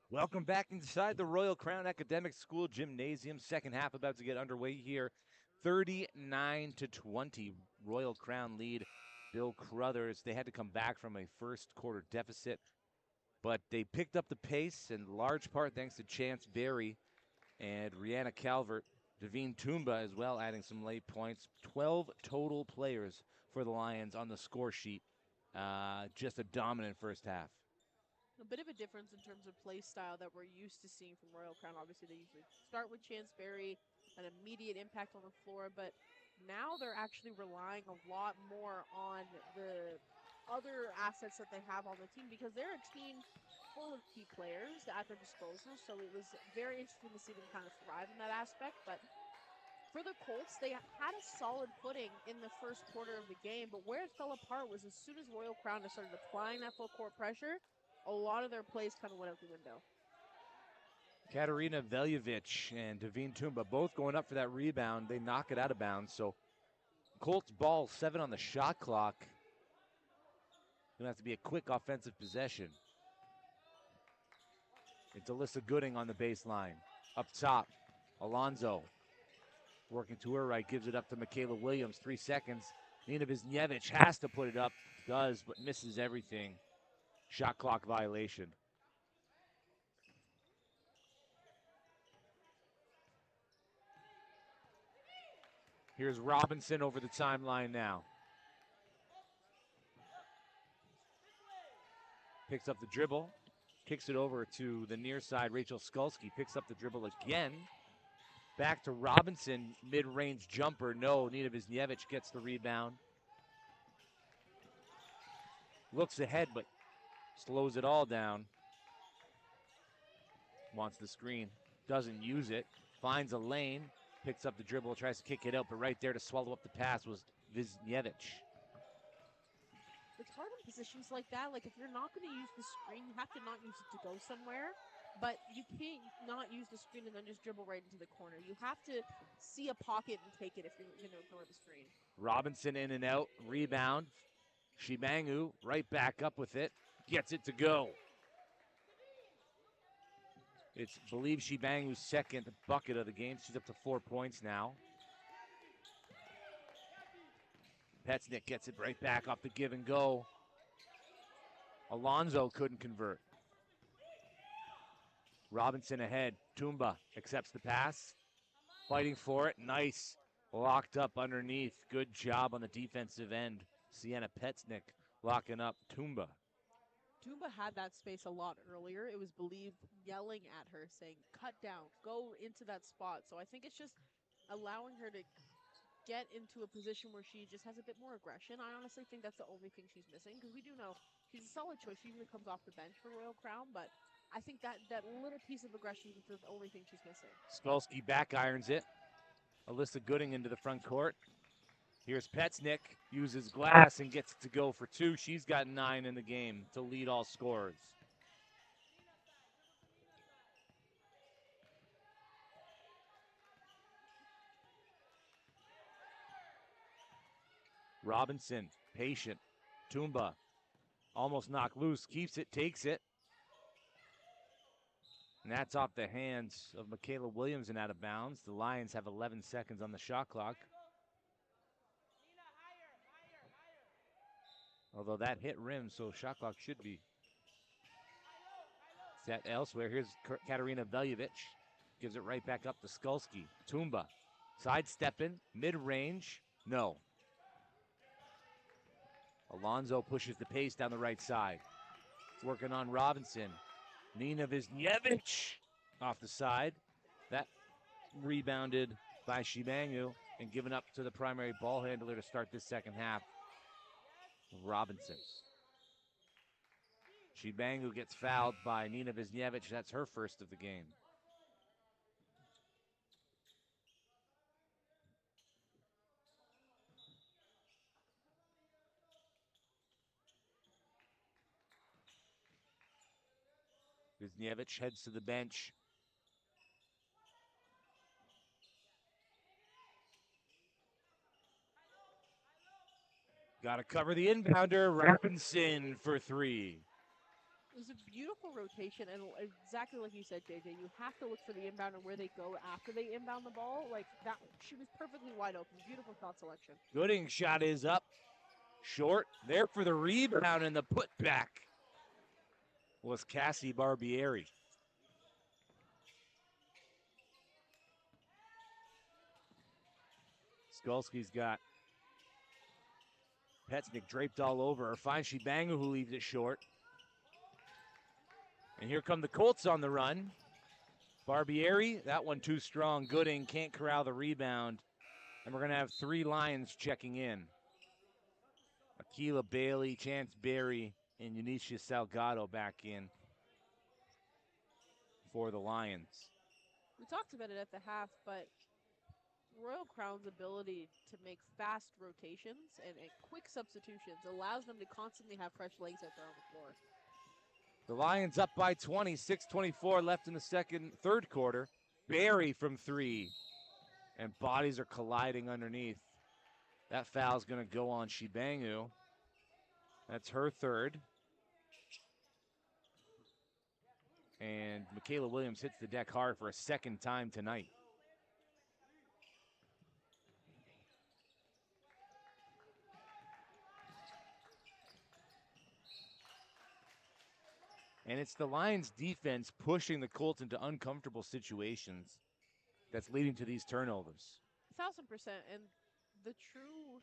Welcome back inside the Royal Crown Academic School Gymnasium. Second half about to get underway here. 39-20, Royal Crown lead. Bill Crothers, they had to come back from a first quarter deficit, but they picked up the pace in large part thanks to Chance Berry and Rihanna Calvert. Devine Toomba as well, adding some late points. 12 total players for the Lions on the score sheet. Just a dominant first half. A bit of a difference in terms of play style that we're used to seeing from Royal Crown. Obviously, they usually start with Chance Berry, an immediate impact on the floor, but now they're actually relying a lot more on the other assets that they have on the team because they're a team full of key players at their disposal. So it was very interesting to see them kind of thrive in that aspect. But for the Colts, they had a solid footing in the first quarter of the game, but where it fell apart was as soon as Royal Crown started applying that full court pressure, a lot of their plays kind of went out the window. Katarina Veljevic and Devine Toomba both going up for that rebound. They knock it out of bounds. So Colts ball, 7 on the shot clock. Gonna have to be a quick offensive possession. It's Alyssa Gooding on the baseline. Up top, Alonzo working to her right, gives it up to Michaela Williams. 3 seconds. Nina Wisniewicz has to put it up, does, but misses everything. Shot clock violation. Here's Robinson over the timeline now. Picks up the dribble, kicks it over to the near side. Rachel Skulski picks up the dribble again. Back to Robinson, mid-range jumper. No, Nina Wisniewicz gets the rebound. Looks ahead, but slows it all down. Wants the screen, doesn't use it. Finds a lane, picks up the dribble, tries to kick it out, but right there to swallow up the pass was Wisniewicz. It's hard in positions like that. Like, if you're not going to use the screen, you have to not use it to go somewhere. But you can't not use the screen and then just dribble right into the corner. You have to see a pocket and take it if you're going to ignore the screen. Robinson in and out, rebound. Shibangu right back up with it, gets it to go. It's, I believe, Shibangu's second bucket of the game. She's up to 4 points now. Petznick gets it right back off the give and go. Alonzo couldn't convert. Robinson ahead. Toomba accepts the pass. Fighting for it. Nice. Locked up underneath. Good job on the defensive end. Sienna Petznick locking up Toomba. Toomba had that space a lot earlier. It was believed yelling at her, saying, cut down, go into that spot. So I think it's just allowing her to get into a position where she just has a bit more aggression. I honestly think that's the only thing she's missing because we do know she's a solid choice. She usually comes off the bench for Royal Crown, but I think that little piece of aggression is the only thing she's missing. Skulski back irons it. Alyssa Gooding into the front court. Here's Petznick, uses glass and gets it to go for 2. She's got 9 in the game to lead all scorers. Robinson, patient. Toomba, almost knocked loose, keeps it, takes it. And that's off the hands of Michaela Williams and out of bounds. The Lions have 11 seconds on the shot clock. Although that hit rim, so shot clock should be set elsewhere. Here's Katarina Veljevic. Gives it right back up to Skulski. Toomba, sidestepping, mid-range, no. Alonzo pushes the pace down the right side. Working on Robinson. Nina Wisniewicz off the side. That rebounded by Shibangu and given up to the primary ball handler to start this second half. Robinson. Shibangu gets fouled by Nina Wisniewicz. That's her first of the game. Wisniewicz heads to the bench. Got to cover the inbounder. Robinson for 3. It was a beautiful rotation, and exactly like you said, JJ, you have to look for the inbound and where they go after they inbound the ball. Like that, she was perfectly wide open. Beautiful shot selection. Gooding shot is up. Short. There for the rebound and the putback was Cassie Barbieri. Skulski's got Petsnick draped all over her. Finds Shibangu, who leaves it short. And here come the Colts on the run. Barbieri, that one too strong. Gooding can't corral the rebound. And we're going to have 3 Lions checking in. Akila Bailey, Chance Berry, and Eunicia Salgado back in for the Lions. We talked about it at the half, but Royal Crown's ability to make fast rotations and quick substitutions allows them to constantly have fresh legs out there on the floor. The Lions up by 20, 6:24 left in the third quarter. Berry from 3, and bodies are colliding underneath. That foul's going to go on Shibangu. That's her third. And Michaela Williams hits the deck hard for a second time tonight. And it's the Lions defense pushing the Colts into uncomfortable situations that's leading to these turnovers. 1,000%. And the true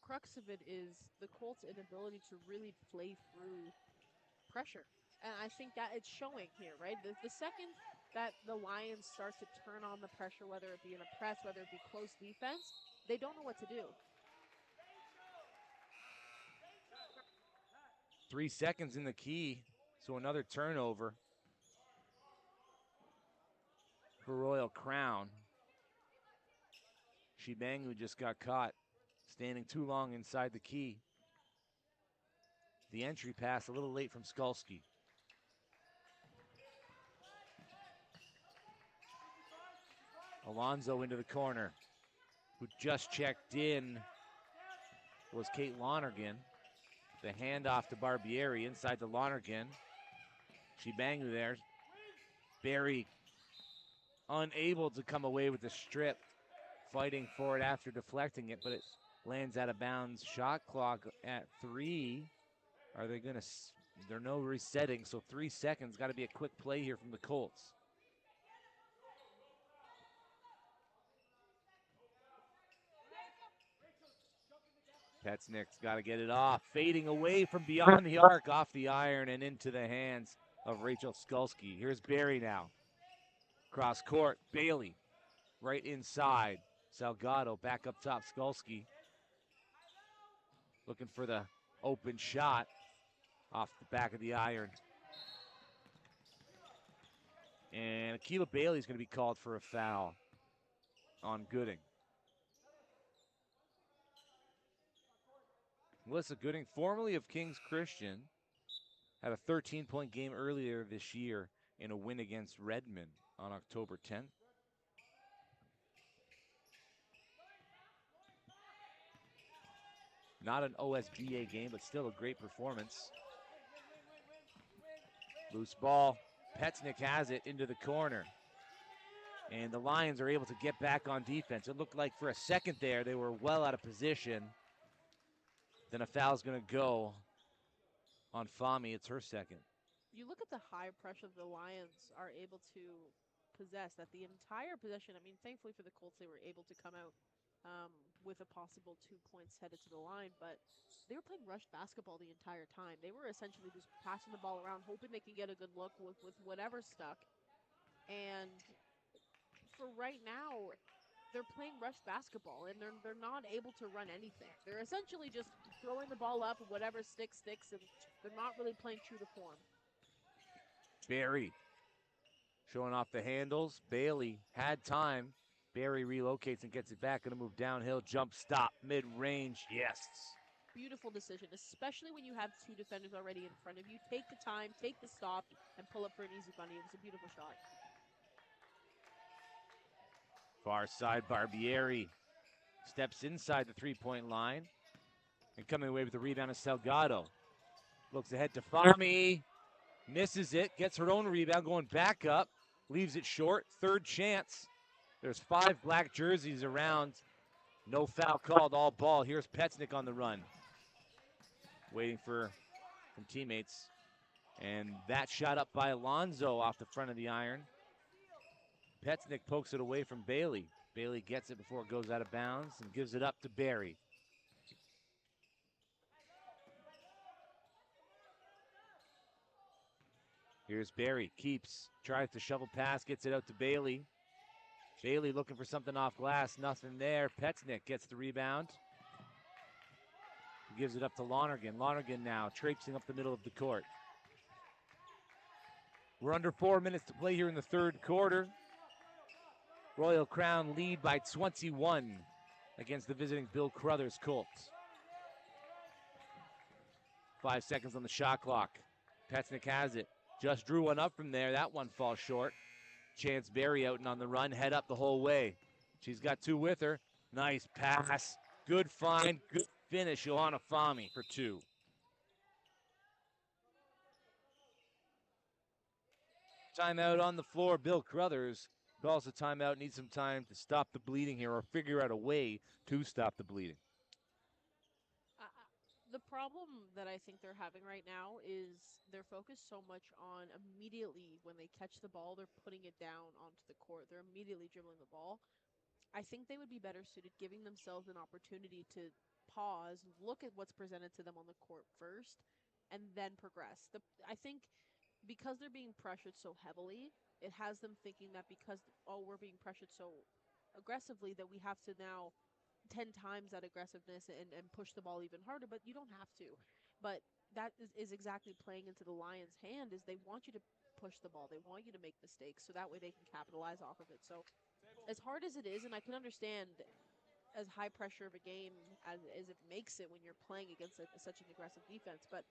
crux of it is the Colts' inability to really play through pressure. And I think that it's showing here, right? The second that the Lions start to turn on the pressure, whether it be in a press, whether it be close defense, they don't know what to do. 3 seconds in the key, so another turnover for Royal Crown. Shibangu just got caught standing too long inside the key. The entry pass a little late from Skulski. Alonzo into the corner. Who just checked in was Kate Lonergan. The handoff to Barbieri inside to Lonergan. Shibangu there. Berry unable to come away with the strip. Fighting for it after deflecting it, but it lands out of bounds. Shot clock at 3. Are they going to... There's no resetting, so 3 seconds. Got to be a quick play here from the Colts. Petsnick's got to get it off. Fading away from beyond the arc, off the iron, and into the hands of Rachel Skulski. Here's Berry now. Cross court, Bailey right inside. Salgado back up top, Skulski. Looking for the open shot off the back of the iron. And Akila Bailey's going to be called for a foul on Gooding. Melissa Gooding, formerly of Kings Christian, had a 13-point game earlier this year in a win against Redmond on October 10th. Not an OSBA game, but still a great performance. Loose ball. Petsnick has it into the corner. And the Lions are able to get back on defense. It looked like for a second there they were well out of position. Then a foul's going to go on Fahmy. It's her second. You look at the high pressure the Lions are able to possess, that the entire possession, I mean, thankfully for the Colts, they were able to come out with a possible 2 points headed to the line, but they were playing rush basketball the entire time. They were essentially just passing the ball around, hoping they can get a good look with whatever stuck. And for right now, they're playing rush basketball, and they're not able to run anything. They're essentially just throwing the ball up, and whatever sticks, and they're not really playing true to form. Berry showing off the handles. Bailey had time. Berry relocates and gets it back. Going to move downhill. Jump stop. Mid-range. Yes. Beautiful decision, especially when you have 2 defenders already in front of you. Take the time, take the stop, and pull up for an easy bunny. It was a beautiful shot. Far side, Barbieri steps inside the 3-point line. And coming away with the rebound is Salgado. Looks ahead to Fahmy. Misses it, gets her own rebound, going back up, leaves it short. Third chance. There's 5 black jerseys around. No foul called, all ball. Here's Petsnick on the run. Waiting for some teammates. And that shot up by Alonzo off the front of the iron. Petsnick pokes it away from Bailey. Bailey gets it before it goes out of bounds and gives it up to Barry. Here's Barry, keeps, tries to shovel pass, gets it out to Bailey. Bailey looking for something off glass, nothing there. Petsnick gets the rebound. He gives it up to Lonergan. Lonergan now traipsing up the middle of the court. We're under 4 minutes to play here in the third quarter. Royal Crown lead by 21 against the visiting Bill Crothers Colts. 5 seconds on the shot clock. Petsnick has it. Just drew one up from there. That one falls short. Chance Berry out and on the run. Head up the whole way. She's got 2 with her. Nice pass. Good find. Good finish. Johanna Fahmy for 2. Timeout on the floor. Bill Crothers calls the timeout. Needs some time to stop the bleeding here or figure out a way to stop the bleeding. The problem that I think they're having right now is they're focused so much on immediately when they catch the ball, they're putting it down onto the court. They're immediately dribbling the ball. I think they would be better suited giving themselves an opportunity to pause, look at what's presented to them on the court first, and then progress. I think because they're being pressured so heavily, it has them thinking that because, we're being pressured so aggressively that we have to now 10 times that aggressiveness and push the ball even harder, but you don't have to. But that is exactly playing into the Lions' hand, is they want you to push the ball. They want you to make mistakes so that way they can capitalize off of it. So as hard as it is, and I can understand as high pressure of a game as it makes it when you're playing against such an aggressive defense, but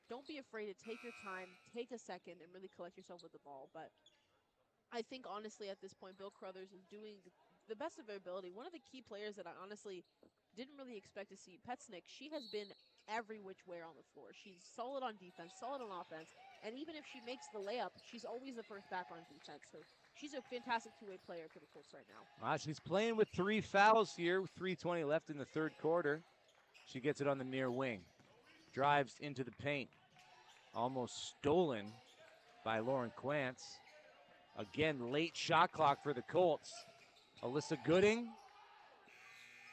don't be afraid to take your time, take a second, and really collect yourself with the ball. But I think, honestly, at this point, Bill Crothers is doing the best of their ability. One of the key players that I honestly didn't really expect to see, Petsnick, she has been every which way on the floor. She's solid on defense, solid on offense, and even if she makes the layup, she's always the first back on defense. So she's a fantastic two-way player for the Colts right now. She's playing with 3 fouls here, with 3:20 left in the third quarter. She gets it on the near wing. Drives into the paint. Almost stolen by Lauren Quantz. Again, late shot clock for the Colts. Alyssa Gooding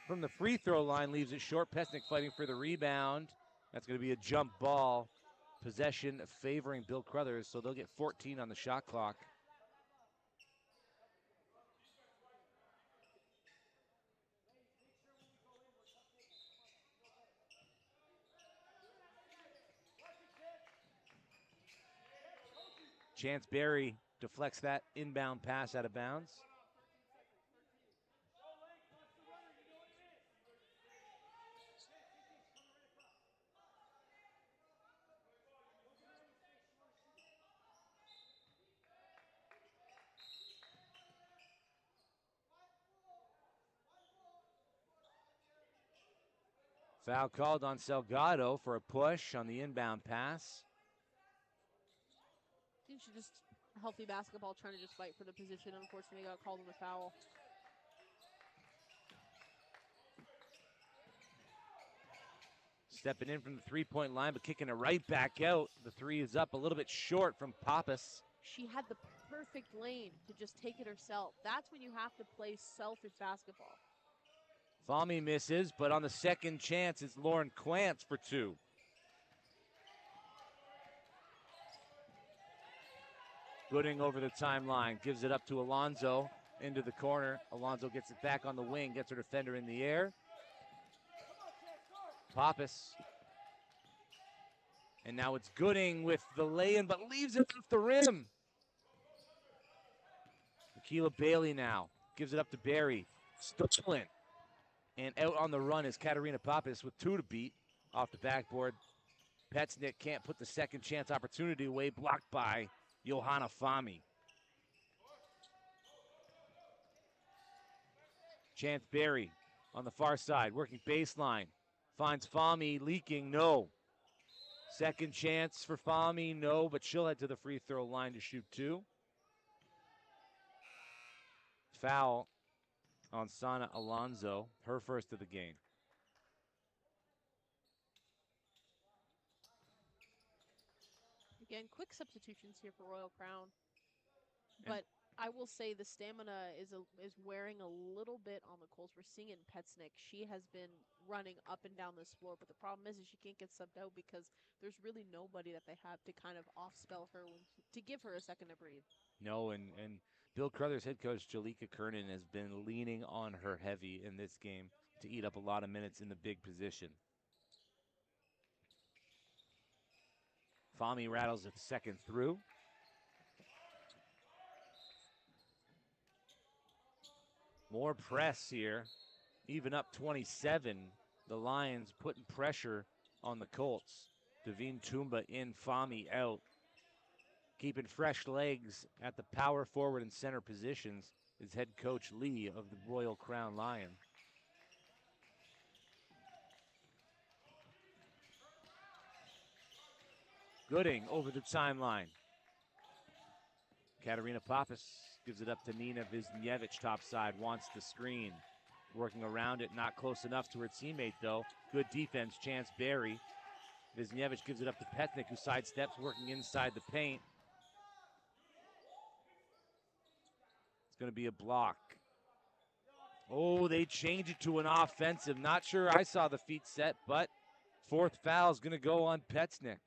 from the free throw line leaves it short. Petsnick fighting for the rebound. That's going to be a jump ball. Possession favoring Bill Crothers, so they'll get 14 on the shot clock. Chance Berry deflects that inbound pass out of bounds. Foul called on Salgado for a push on the inbound pass. I think she just healthy basketball, trying to just fight for the position. Unfortunately, got called on the foul. Stepping in from the three-point line, but kicking it right back out. The 3 is up a little bit short from Pappas. She had the perfect lane to just take it herself. That's when you have to play selfish basketball. Fahmy misses, but on the second chance, it's Lauren Quantz for 2. Gooding over the timeline, gives it up to Alonzo into the corner. Alonzo gets it back on the wing, gets her defender in the air. Pappas. And now it's Gooding with the lay-in, but leaves it off the rim. Akilah Bailey now gives it up to Barry. Stolen. And out on the run is Katarina Pappas with 2 to beat off the backboard. Petsnick can't put the second chance opportunity away, blocked by Johanna Fahmy. Chance Berry on the far side, working baseline. Finds Fahmy leaking, no. Second chance for Fahmy, no, but she'll head to the free throw line to shoot 2. Foul on Sana Alonso, her first of the game. Again, quick substitutions here for Royal Crown. But I will say the stamina is wearing a little bit on the Colts. We're seeing it in Petsnick. She has been running up and down this floor, but the problem is she can't get subbed out because there's really nobody that they have to kind of off-spell her to give her a second to breathe. No, and Bill Crothers head coach Jalika Kernan has been leaning on her heavy in this game to eat up a lot of minutes in the big position. Fahmy rattles it second through. More press here. Even up 27. The Lions putting pressure on the Colts. Devine Toomba in, Fahmy out. Keeping fresh legs at the power forward and center positions is head coach Lee of the Royal Crown Lions. Gooding over the timeline. Katarina Pappas gives it up to Nina Wisniewicz, top side, wants the screen. Working around it, not close enough to her teammate, though. Good defense, Chance Berry. Wisniewicz gives it up to Petnik, who sidesteps, working inside the paint. It's going to be a block. Oh, they change it to an offensive. Not sure I saw the feet set, but fourth foul is going to go on Petnik.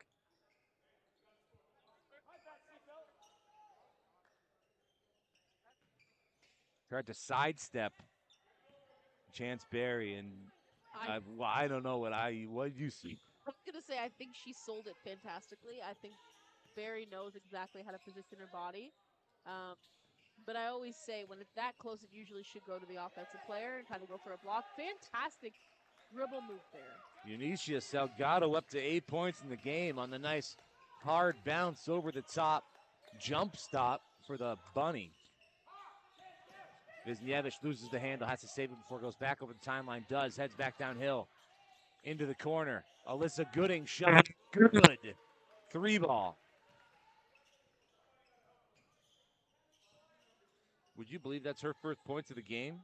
Tried to sidestep Chance Berry, and I don't know what you see. I was going to say, I think she sold it fantastically. I think Berry knows exactly how to position her body. But I always say when it's that close, it usually should go to the offensive player and kind of go for a block. Fantastic dribble move there. Eunicia Salgado up to 8 points in the game on the nice hard bounce over the top jump stop for the Bunny. Wisniewicz loses the handle, has to save it before it goes back over the timeline. Does, heads back downhill into the corner. Alyssa Gooding shot, good. 3-ball. Would you believe that's her first points of the game?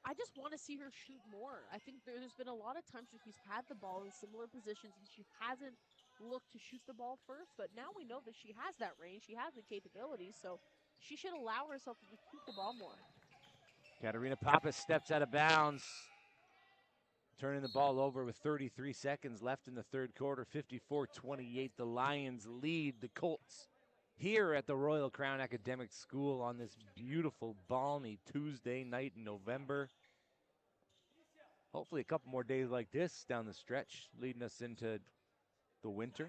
I just want to see her shoot more. I think there's been a lot of times where she's had the ball in similar positions and she hasn't looked to shoot the ball first, but now we know that she has that range, she has the capabilities, so she should allow herself to just shoot the ball more. Katarina Pappas steps out of bounds, turning the ball over with 33 seconds left in the third quarter. 54-28, the Lions lead the Colts here at the Royal Crown Academic School on this beautiful, balmy Tuesday night in November. Hopefully a couple more days like this down the stretch, leading us into the winter.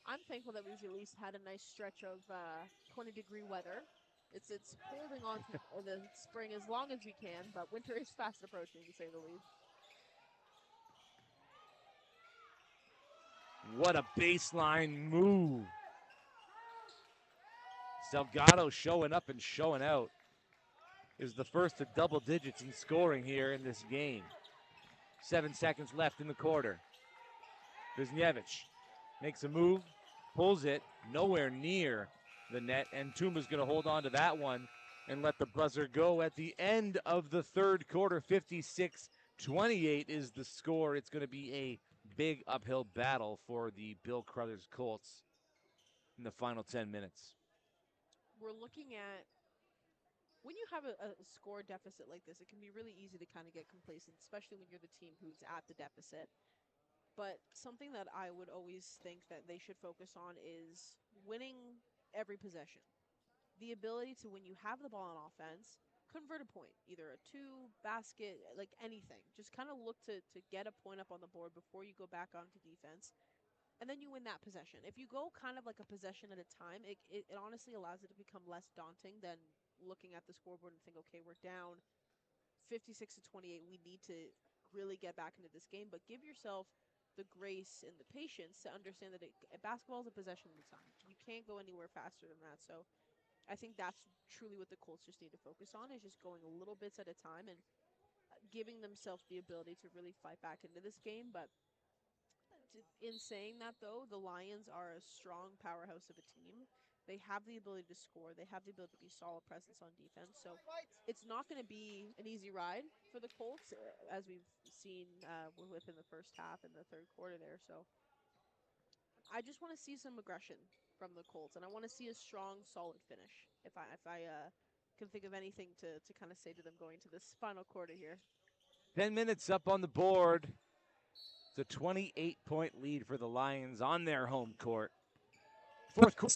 I'm thankful that we've at least had a nice stretch of 20-degree weather. It's holding on to the spring as long as we can, but winter is fast approaching, to say the least. What a baseline move. Salgado showing up and showing out. Is the first to double digits in scoring here in this game. 7 seconds left in the quarter. Wisniewicz makes a move, pulls it, nowhere near the net, and Toomba's going to hold on to that one and let the buzzer go at the end of the third quarter. 56-28 is the score. It's going to be a big uphill battle for the Bill Crothers Colts in the final 10 minutes. We're looking at, when you have a score deficit like this, it can be really easy to kind of get complacent, especially when you're the team who's at the deficit. But something that I would always think that they should focus on is winning every possession. The ability to, when you have the ball on offense, convert a point, either a two, basket, like anything. Just kind of look to get a point up on the board before you go back onto defense. And then you win that possession. If you go kind of like a possession at a time, it honestly allows it to become less daunting than looking at the scoreboard and think, okay, we're down 56-28. We need to really get back into this game. But give yourself the grace and the patience to understand that basketball is a possession at a time. You can't go anywhere faster than that. So I think that's truly what the Colts just need to focus on, is just going a little bits at a time and giving themselves the ability to really fight back into this game. But in saying that, though, the Lions are a strong powerhouse of a team. They have the ability to score. They have the ability to be solid presence on defense. So it's not going to be an easy ride for the Colts, as we've seen within the first half and the third quarter there. So I just want to see some aggression from the Colts, and I want to see a strong, solid finish. If I can think of anything to kind of say to them going to this final quarter here. 10 minutes up on the board. It's a 28-point lead for the Lions on their home court. Fourth quarter.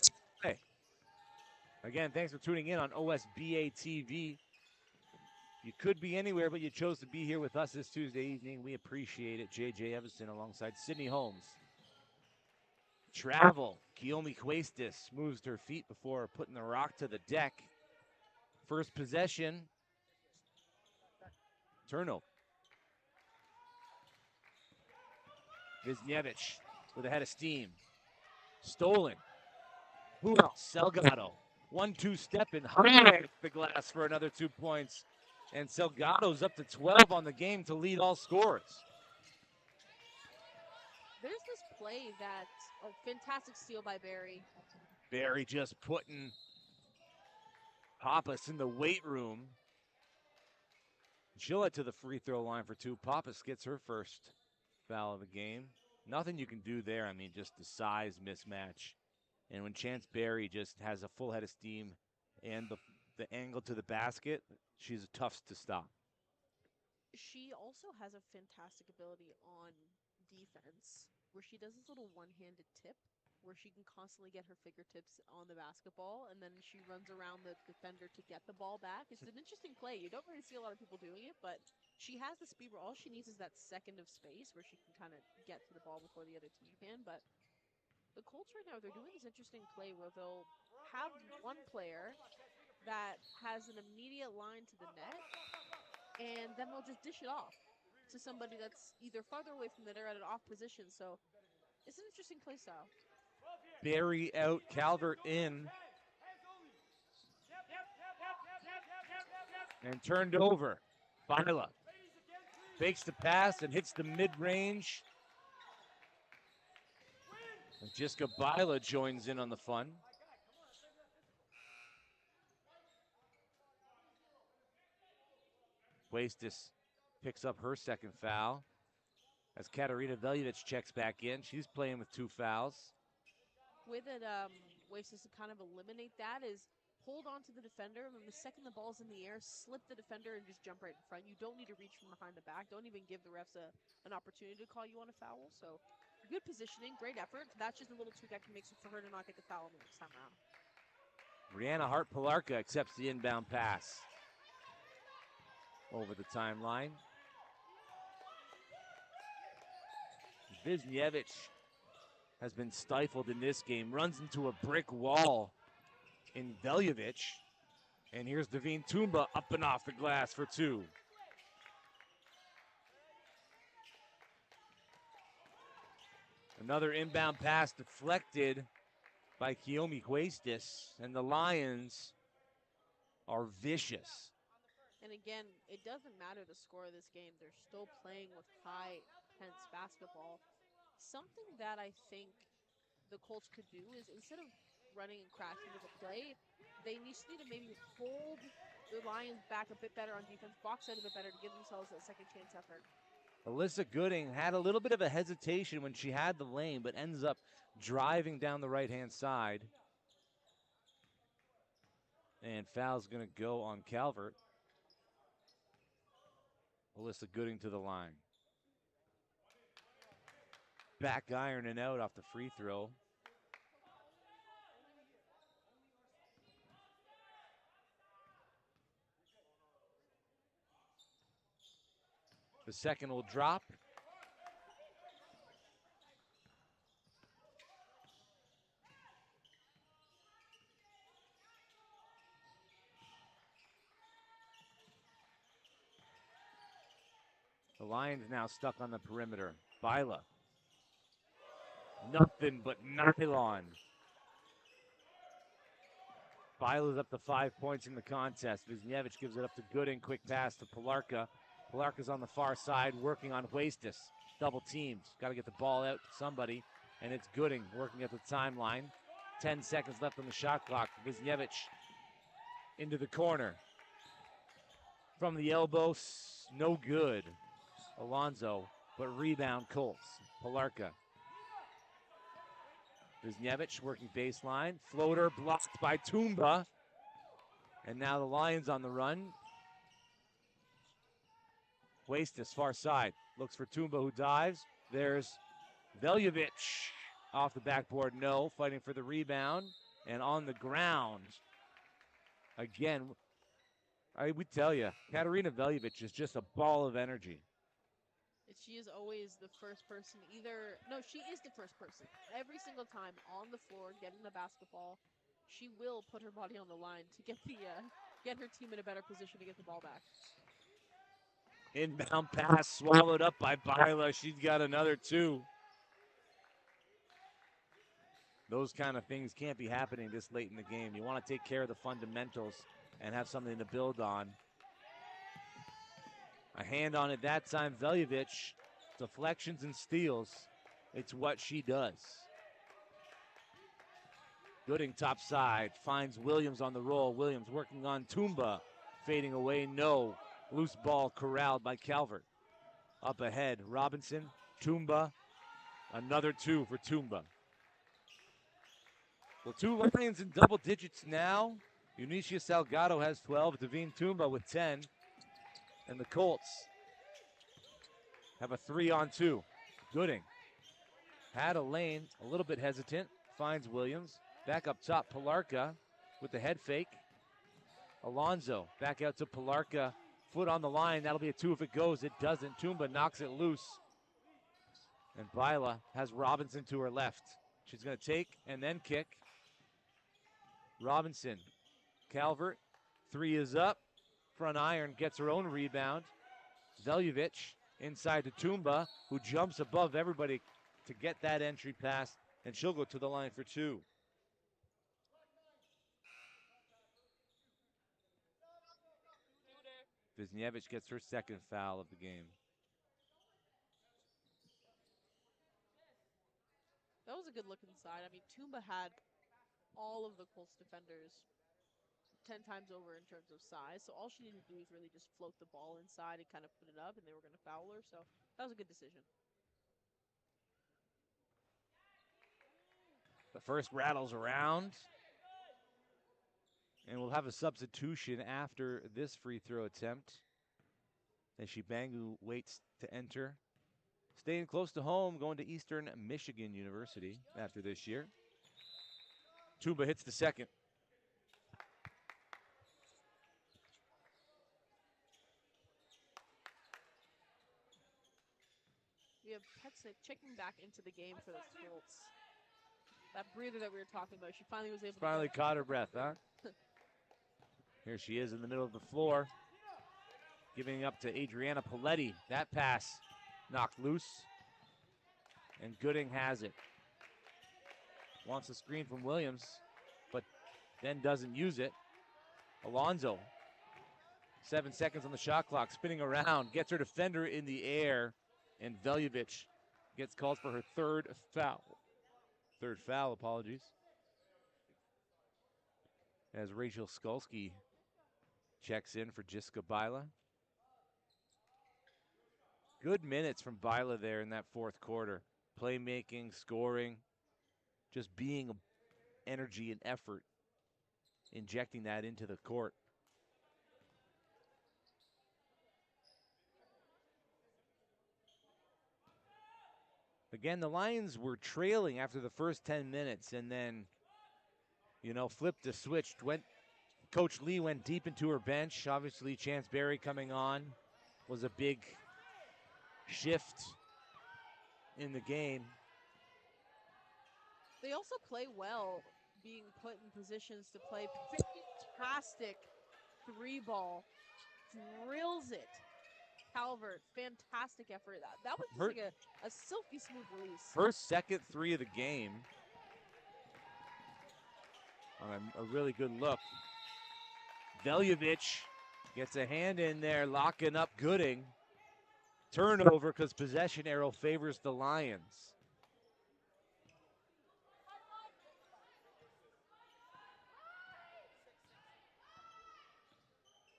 Again, thanks for tuning in on OSBA TV. You could be anywhere, but you chose to be here with us this Tuesday evening. We appreciate it. J.J. Evanston alongside Sydney Holmes. Travel. Kiyomi Cuestas moves to her feet before putting the rock to the deck. First possession. Turnover. Wisniewicz with a head of steam. Stolen. Who else? Salgado. 1-2 step in high the glass for another 2 points. And Salgado's up to 12 on the game to lead all scorers. There's this play that, fantastic steal by Barry. Barry just putting Pappas in the weight room. She'll head to the free throw line for 2. Pappas gets her first foul of the game. Nothing you can do there. I mean, just the size mismatch. And when Chance Barry just has a full head of steam and the angle to the basket, she's tough to stop. She also has a fantastic ability on defense where she does this little one-handed tip where she can constantly get her fingertips on the basketball, and then she runs around the defender to get the ball back. It's an interesting play. You don't really see a lot of people doing it, but she has the speed where all she needs is that second of space where she can kind of get to the ball before the other team can. But the Colts right now, they're doing this interesting play where they'll have one player that has an immediate line to the net, and then they'll just dish it off to somebody that's either farther away from it or at an off position. So it's an interesting play style. Barry out, Calvert in. And turned over. Bila fakes the pass and hits the mid-range. And Jiska Bila joins in on the fun. Cuestas picks up her second foul. As Katarina Veljevic checks back in. She's playing with 2 fouls. Way that Cuestas to kind of eliminate that is hold on to the defender, and then the second the ball's in the air, slip the defender and just jump right in front. You don't need to reach from behind the back. Don't even give the refs an opportunity to call you on a foul. So good positioning, great effort. That's just a little tweak I can make for her to not get the foul the next time around. Brianna Hart-Palarka accepts the inbound pass over the timeline. Wisniewicz has been stifled in this game, runs into a brick wall in Veljevic. And here's Devine Toomba up and off the glass for 2. Another inbound pass deflected by Kiyomi Cuestas, and the Lions are vicious. And again, it doesn't matter the score of this game. They're still playing with high, intense basketball. Something that I think the Colts could do is instead of running and crashing with a play, they need to maybe hold the Lions back a bit better on defense, box out a bit better to give themselves a second chance effort. Alyssa Gooding had a little bit of a hesitation when she had the lane, but ends up driving down the right-hand side. And foul's going to go on Calvert. Alyssa Gooding to the line. Back iron and out off the free throw. The second will drop. The Lions now stuck on the perimeter. Bila. Nothing but nylon. Bila's up to 5 points in the contest. Wisniewicz gives it up to Gooding. Quick pass to Palarka. Palarka's on the far side working on Cuestas. double teamed. Got to get the ball out to somebody, and it's Gooding working at the timeline. 10 seconds left on the shot clock. Wisniewicz into the corner. From the elbow, no good. Alonso, but rebound Colts. Palarka. Wisniewicz working baseline. Floater blocked by Tumba. And now the Lions on the run. Huestis, far side. Looks for Tumba, who dives. There's Veljovic off the backboard. No, fighting for the rebound. And on the ground. Again, I would tell you, Katarina Veljovic is just a ball of energy. She is always the first person, she is the first person. Every single time on the floor, getting the basketball, she will put her body on the line to get her team in a better position to get the ball back. Inbound pass swallowed up by Byla. She's got another two. Those kind of things can't be happening this late in the game. You want to take care of the fundamentals and have something to build on. A hand on it that time. Veljovic, deflections and steals. It's what she does. Gooding top side, finds Williams on the roll. Williams working on Tumba, fading away, no. Loose ball corralled by Calvert. Up ahead, Robinson, Tumba, another two for Tumba. Well, two Lions in double digits now. Eunicia Salgado has 12, Davine Tumba with 10. And the Colts have a 3-on-2. Gooding had a lane, a little bit hesitant, finds Williams. Back up top, Palarka with the head fake. Alonso back out to Palarka, foot on the line. That'll be a two if it goes. It doesn't. Tumba knocks it loose. And Byla has Robinson to her left. She's going to take and then kick. Robinson, Calvert, three is up. Front iron, gets her own rebound. Veljovic inside to Tumba, who jumps above everybody to get that entry pass, and she'll go to the line for two. Wisniewicz gets her second foul of the game. That was a good look inside. I mean, Tumba had all of the Colts defenders 10 times over in terms of size. So all she needed to do is really just float the ball inside and kind of put it up, and they were going to foul her. So that was a good decision. The first rattles around. And we'll have a substitution after this free throw attempt. As Shibangu waits to enter. Staying close to home, going to Eastern Michigan University after this year. Tumba hits the second. We have Petsick checking back into the game for the Colts. That breather that we were talking about, she finally was able to. Finally caught her breath, huh? Here she is in the middle of the floor. Giving up to Adriana Paletti. That pass knocked loose. And Gooding has it. Wants a screen from Williams, but then doesn't use it. Alonso, 7 seconds on the shot clock, spinning around, gets her defender in the air, and Veljovic gets called for her third foul. Third foul, apologies. As Rachel Skulski checks in for Jiska Byla. Good minutes from Byla there in that fourth quarter. Playmaking, scoring, just being energy and effort, injecting that into the court. Again, the Lions were trailing after the first 10 minutes and then, flipped a switch. Coach Lee went deep into her bench. Obviously, Chance Berry coming on was a big shift in the game. They also play well, being put in positions to play fantastic three ball. Drills it. Calvert, fantastic effort. That was just like a silky smooth release. First, second three of the game. A really good look. Veljovic gets a hand in there, locking up Gooding. Turnover because possession arrow favors the Lions.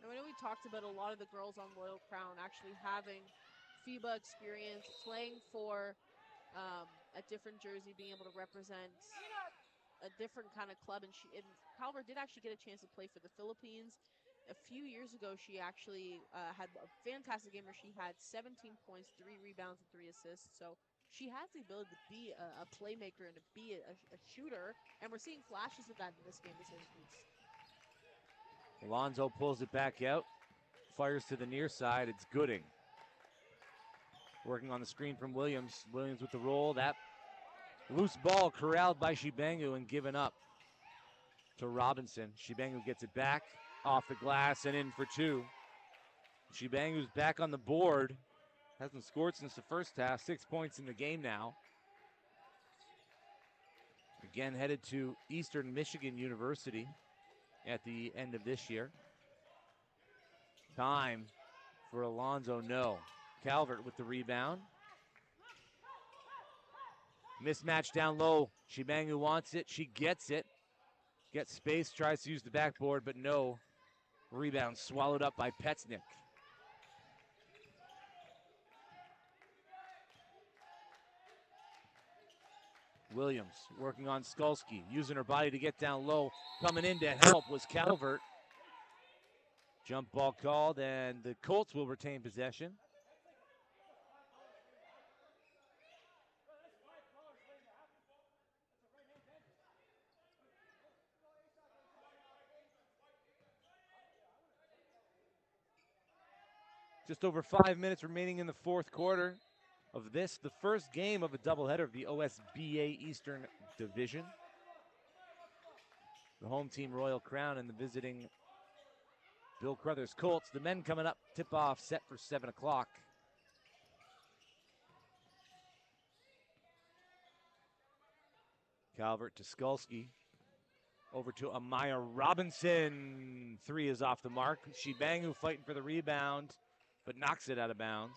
And I know we talked about a lot of the girls on Royal Crown actually having FIBA experience, playing for a different jersey, being able to represent a different kind of club. And Calvert did actually get a chance to play for the Philippines. A few years ago, she actually had a fantastic game where she had 17 points, 3 rebounds, and 3 assists. So she has the ability to be a playmaker and to be a shooter. And we're seeing flashes of that in this game, to say the least. Alonzo pulls it back out, fires to the near side. It's Gooding. Working on the screen from Williams. Williams with the roll. That loose ball corralled by Shibangu and given up to Robinson. Shibangu gets it back off the glass and in for 2. Shibangu's back on the board. Hasn't scored since the first half. 6 points in the game now. Again, headed to Eastern Michigan University at the end of this year. Time for Alonzo, no. Calvert with the rebound. Mismatch down low. Shibangu wants it. She gets it. Gets space, tries to use the backboard, but no. Rebound swallowed up by Petznick. Williams working on Skulski, using her body to get down low. Coming in to help was Calvert. Jump ball called, and the Colts will retain possession. Just over 5 minutes remaining in the fourth quarter of this, the first game of a doubleheader of the OSBA Eastern Division. The home team Royal Crown and the visiting Bill Crothers Colts. The men coming up, tip-off set for 7 o'clock. Calvert to Skulski. Over to Amaya Robinson. 3 is off the mark. Shibangu fighting for the rebound, but knocks it out of bounds.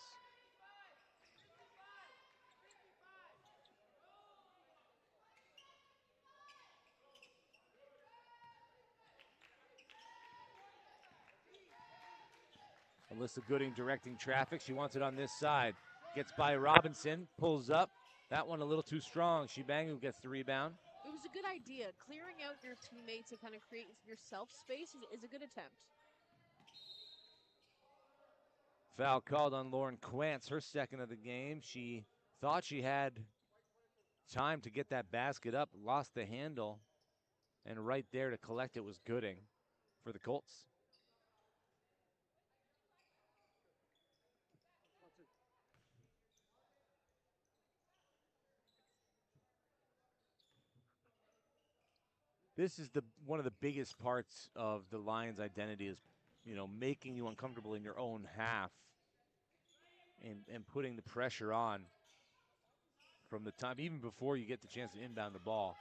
Alyssa Gooding directing traffic. She wants it on this side. Gets by Robinson, pulls up. That one a little too strong. Shibangu gets the rebound. It was a good idea. Clearing out your teammates and kind of creating yourself space is a good attempt. Foul called on Lauren Quantz, her second of the game. She thought she had time to get that basket up, lost the handle, and right there to collect it was Gooding for the Colts. This is one of the biggest parts of the Lions' identity is, making you uncomfortable in your own half and putting the pressure on from the time, even before you get the chance to inbound the ball.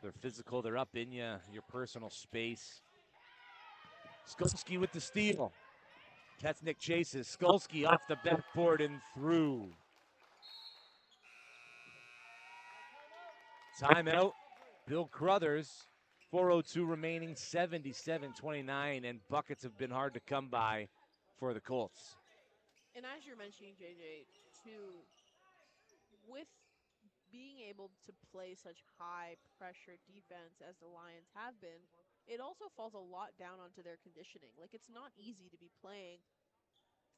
They're physical, they're up in you, your personal space. Skulski with the steal. Petznick chases. Skulski off the backboard and through. Timeout. Bill Crothers. 4:02 remaining, 77-29, and buckets have been hard to come by for the Colts. And as you're mentioning, JJ, with being able to play such high pressure defense as the Lions have been, it also falls a lot down onto their conditioning. Like, it's not easy to be playing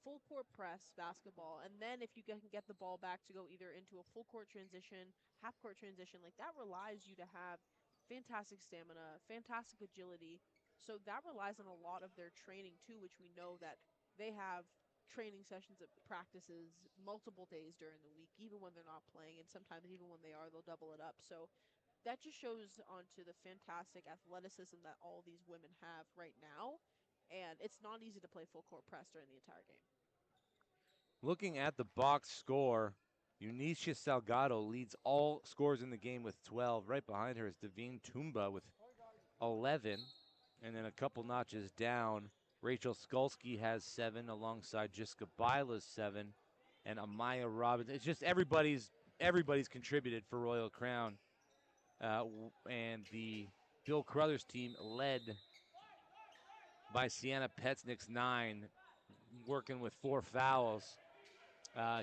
full court press basketball, and then if you can get the ball back to go either into a full court transition, half court transition, like that relies you to have fantastic stamina, fantastic agility. So that relies on a lot of their training too, which we know that they have training sessions at practices multiple days during the week, even when they're not playing, and sometimes even when they are, they'll double it up. So that just shows onto the fantastic athleticism that all these women have right now. And it's not easy to play full court press during the entire game. Looking at the box score, Eunicia Salgado leads all scores in the game with 12. Right behind her is Devine Tumba with 11. And then a couple notches down, Rachel Skulski has 7 alongside Jiska Bila's 7. and Amaya Robbins. It's just everybody's contributed for Royal Crown, and the Bill Crothers team led by Sienna Petznick's 9, working with 4 fouls.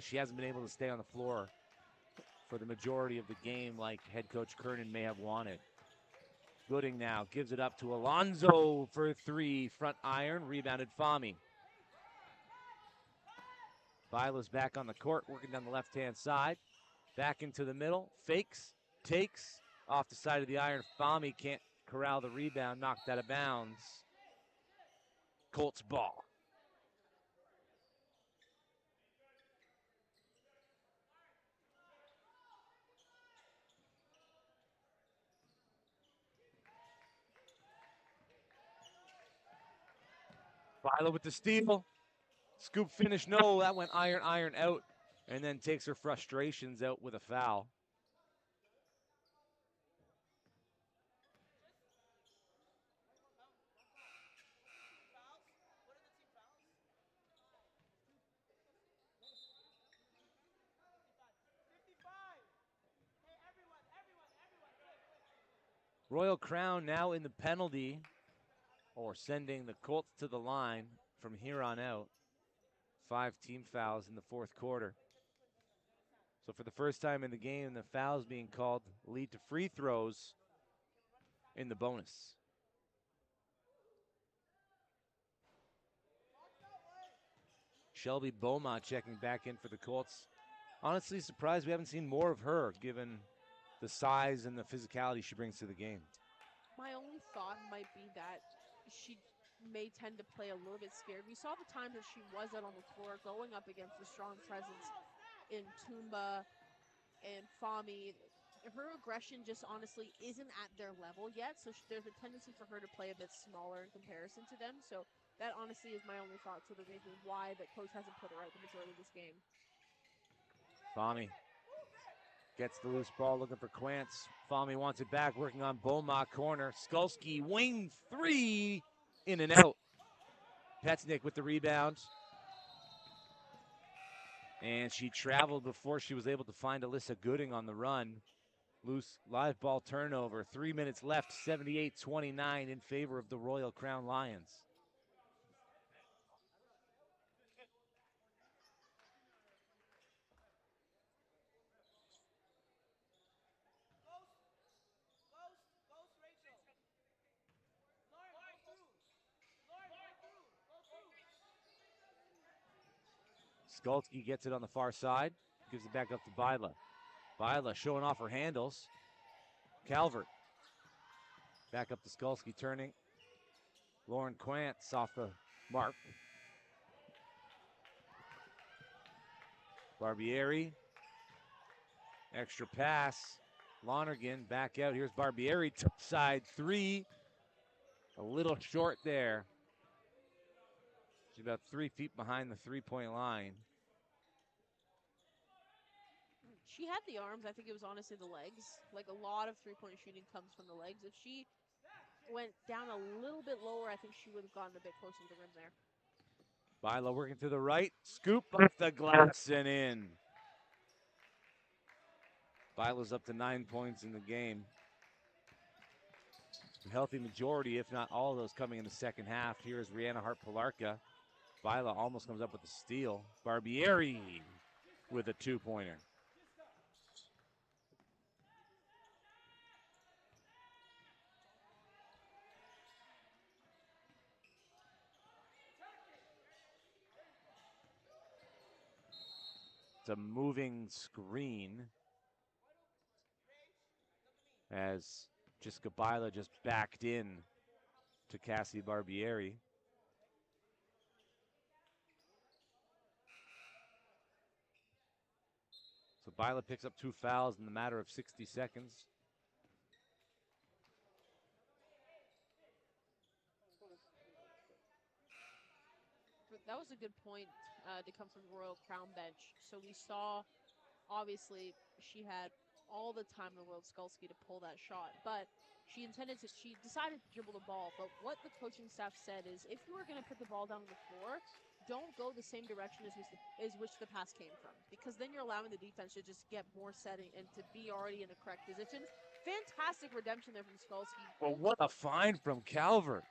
She hasn't been able to stay on the floor for the majority of the game like head coach Kernan may have wanted. Gooding now gives it up to Alonzo for 3, front iron, rebounded Fahmy. Vila's back on the court, working down the left-hand side. Back into the middle, fakes, takes, off the side of the iron. Fahmy can't corral the rebound, knocked out of bounds. Colts ball. Vila with the steal. Scoop finish, no, that went iron out, and then takes her frustrations out with a foul. Royal Crown now in the penalty, or sending the Colts to the line from here on out. 5 team fouls in the 4th quarter. So for the first time in the game, the fouls being called lead to free throws in the bonus. Shelby Beaumont checking back in for the Colts. Honestly surprised we haven't seen more of her, given the size and the physicality she brings to the game. My only thought might be that she may tend to play a little bit scared. We saw the times that she was out on the floor going up against the strong presence in Tumba and Fahmy. Her aggression just honestly isn't at their level yet, so there's a tendency for her to play a bit smaller in comparison to them. So that honestly is my only thought to the reason why the coach hasn't put her out the majority of this game. Fahmy gets the loose ball, looking for Quance. Fahmy wants it back, working on Beaumont corner. Skulski, wing 3, in and out. Petznick with the rebound. And she traveled before she was able to find Alyssa Gooding on the run. Loose live ball turnover. 3 minutes left, 78-29 in favor of the Royal Crown Lions. Skulski gets it on the far side. Gives it back up to Vila. Vila showing off her handles. Calvert. Back up to Skulski, turning. Lauren Quance off the mark. Barbieri. Extra pass. Lonergan back out. Here's Barbieri. Side 3. A little short there. She's about 3 feet behind the 3-point line. She had the arms. I think it was honestly the legs. Like, a lot of three-point shooting comes from the legs. If she went down a little bit lower, I think she would have gotten a bit closer to the rim there. Vila working to the right. Scoop off the glass and in. Vila's up to 9 points in the game. A healthy majority, if not all of those, coming in the second half. Here is Rihanna Hart-Palarka. Vila almost comes up with a steal. Barbieri with a 2-pointer. It's a moving screen as Jessica Vila just backed in to Cassie Barbieri. So Vila picks up 2 fouls in the matter of 60 seconds. That was a good point to come from the Royal Crown bench. So we saw, obviously, she had all the time in the world, Skulski, to pull that shot. But she decided to dribble the ball. But what the coaching staff said is, if you were going to put the ball down on the floor, don't go the same direction as which the pass came from, because then you're allowing the defense to just get more setting and to be already in the correct position. Fantastic redemption there from Skalski. Well, what a find from Calvert.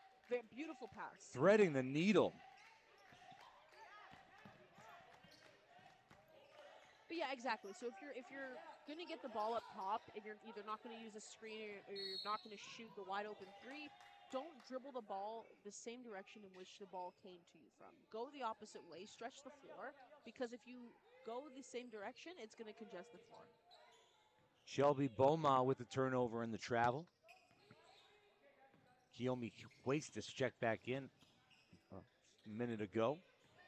Beautiful pass. Threading the needle. But yeah, exactly. So if you're gonna get the ball up top and you're either not gonna use a screen or you're not gonna shoot the wide open three, don't dribble the ball the same direction in which the ball came to you from. Go the opposite way, stretch the floor, because if you go the same direction, it's gonna congest the floor. Shelby Boma with the turnover and the travel. Kiyomi Huestis checked back in a minute ago.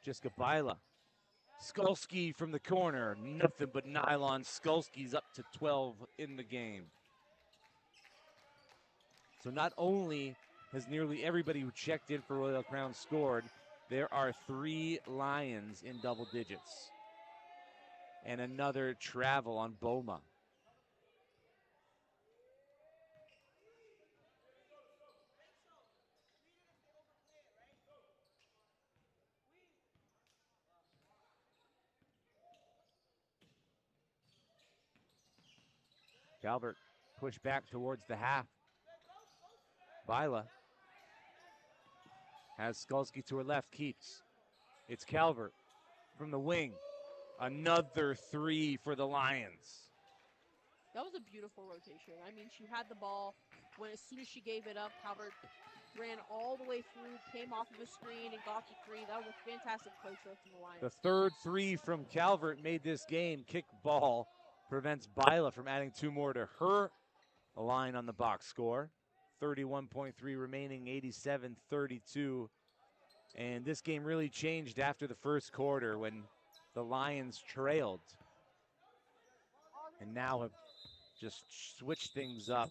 Jessica Baila. Skalski from the corner. Nothing but nylon. Skalski's up to 12 in the game. So not only has nearly everybody who checked in for Royal Crown scored, there are 3 Lions in double digits. And another travel on Boma. Calvert pushed back towards the half. Bila has Skalski to her left, keeps. It's Calvert from the wing. Another 3 for the Lions. That was a beautiful rotation. I mean, she had the ball when as soon as she gave it up, Calvert ran all the way through, came off of the screen, and got the 3. That was a fantastic play from the Lions. The third 3 from Calvert made this game. Kick ball prevents Bila from adding 2 more to her line on the box score. 31.3 remaining, 87-32. And this game really changed after the first quarter when the Lions trailed. And now have just switched things up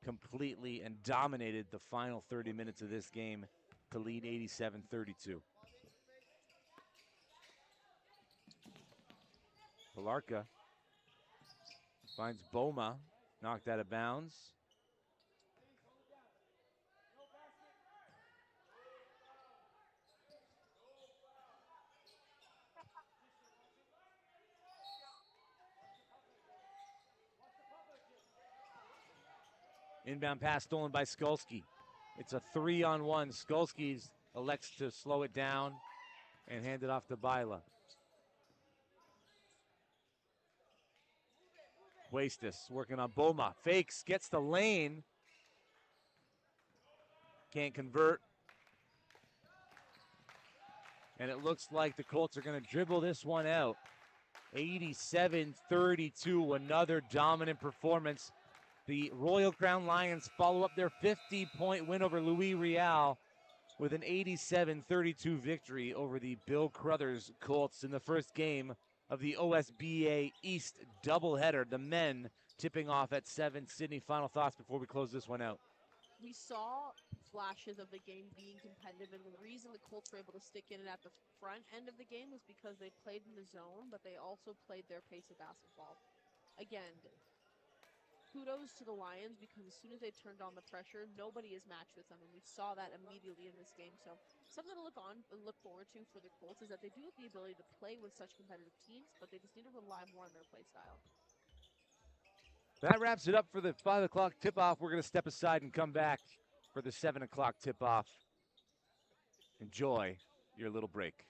completely and dominated the final 30 minutes of this game to lead 87-32. Pilarka finds Boma, knocked out of bounds. Inbound pass stolen by Skalski. It's a 3-on-1. Skalski elects to slow it down and hand it off to Bila. Huestis working on Boma. Fakes, gets the lane. Can't convert. And it looks like the Colts are going to dribble this one out. 87-32, another dominant performance. The Royal Crown Lions follow up their 50-point win over Louis Riel with an 87-32 victory over the Bill Crothers Colts in the first game of the OSBA East doubleheader. The men tipping off at 7. Sydney, final thoughts before we close this one out. We saw flashes of the game being competitive, and the reason the Colts were able to stick in it at the front end of the game was because they played in the zone, but they also played their pace of basketball. Again, kudos to the Lions, because as soon as they turned on the pressure, nobody is matched with them, and we saw that immediately in this game. So something to look forward to for the Colts is that they do have the ability to play with such competitive teams, but they just need to rely more on their play style. That wraps it up for the 5 o'clock tip-off. We're going to step aside and come back for the 7 o'clock tip-off. Enjoy your little break.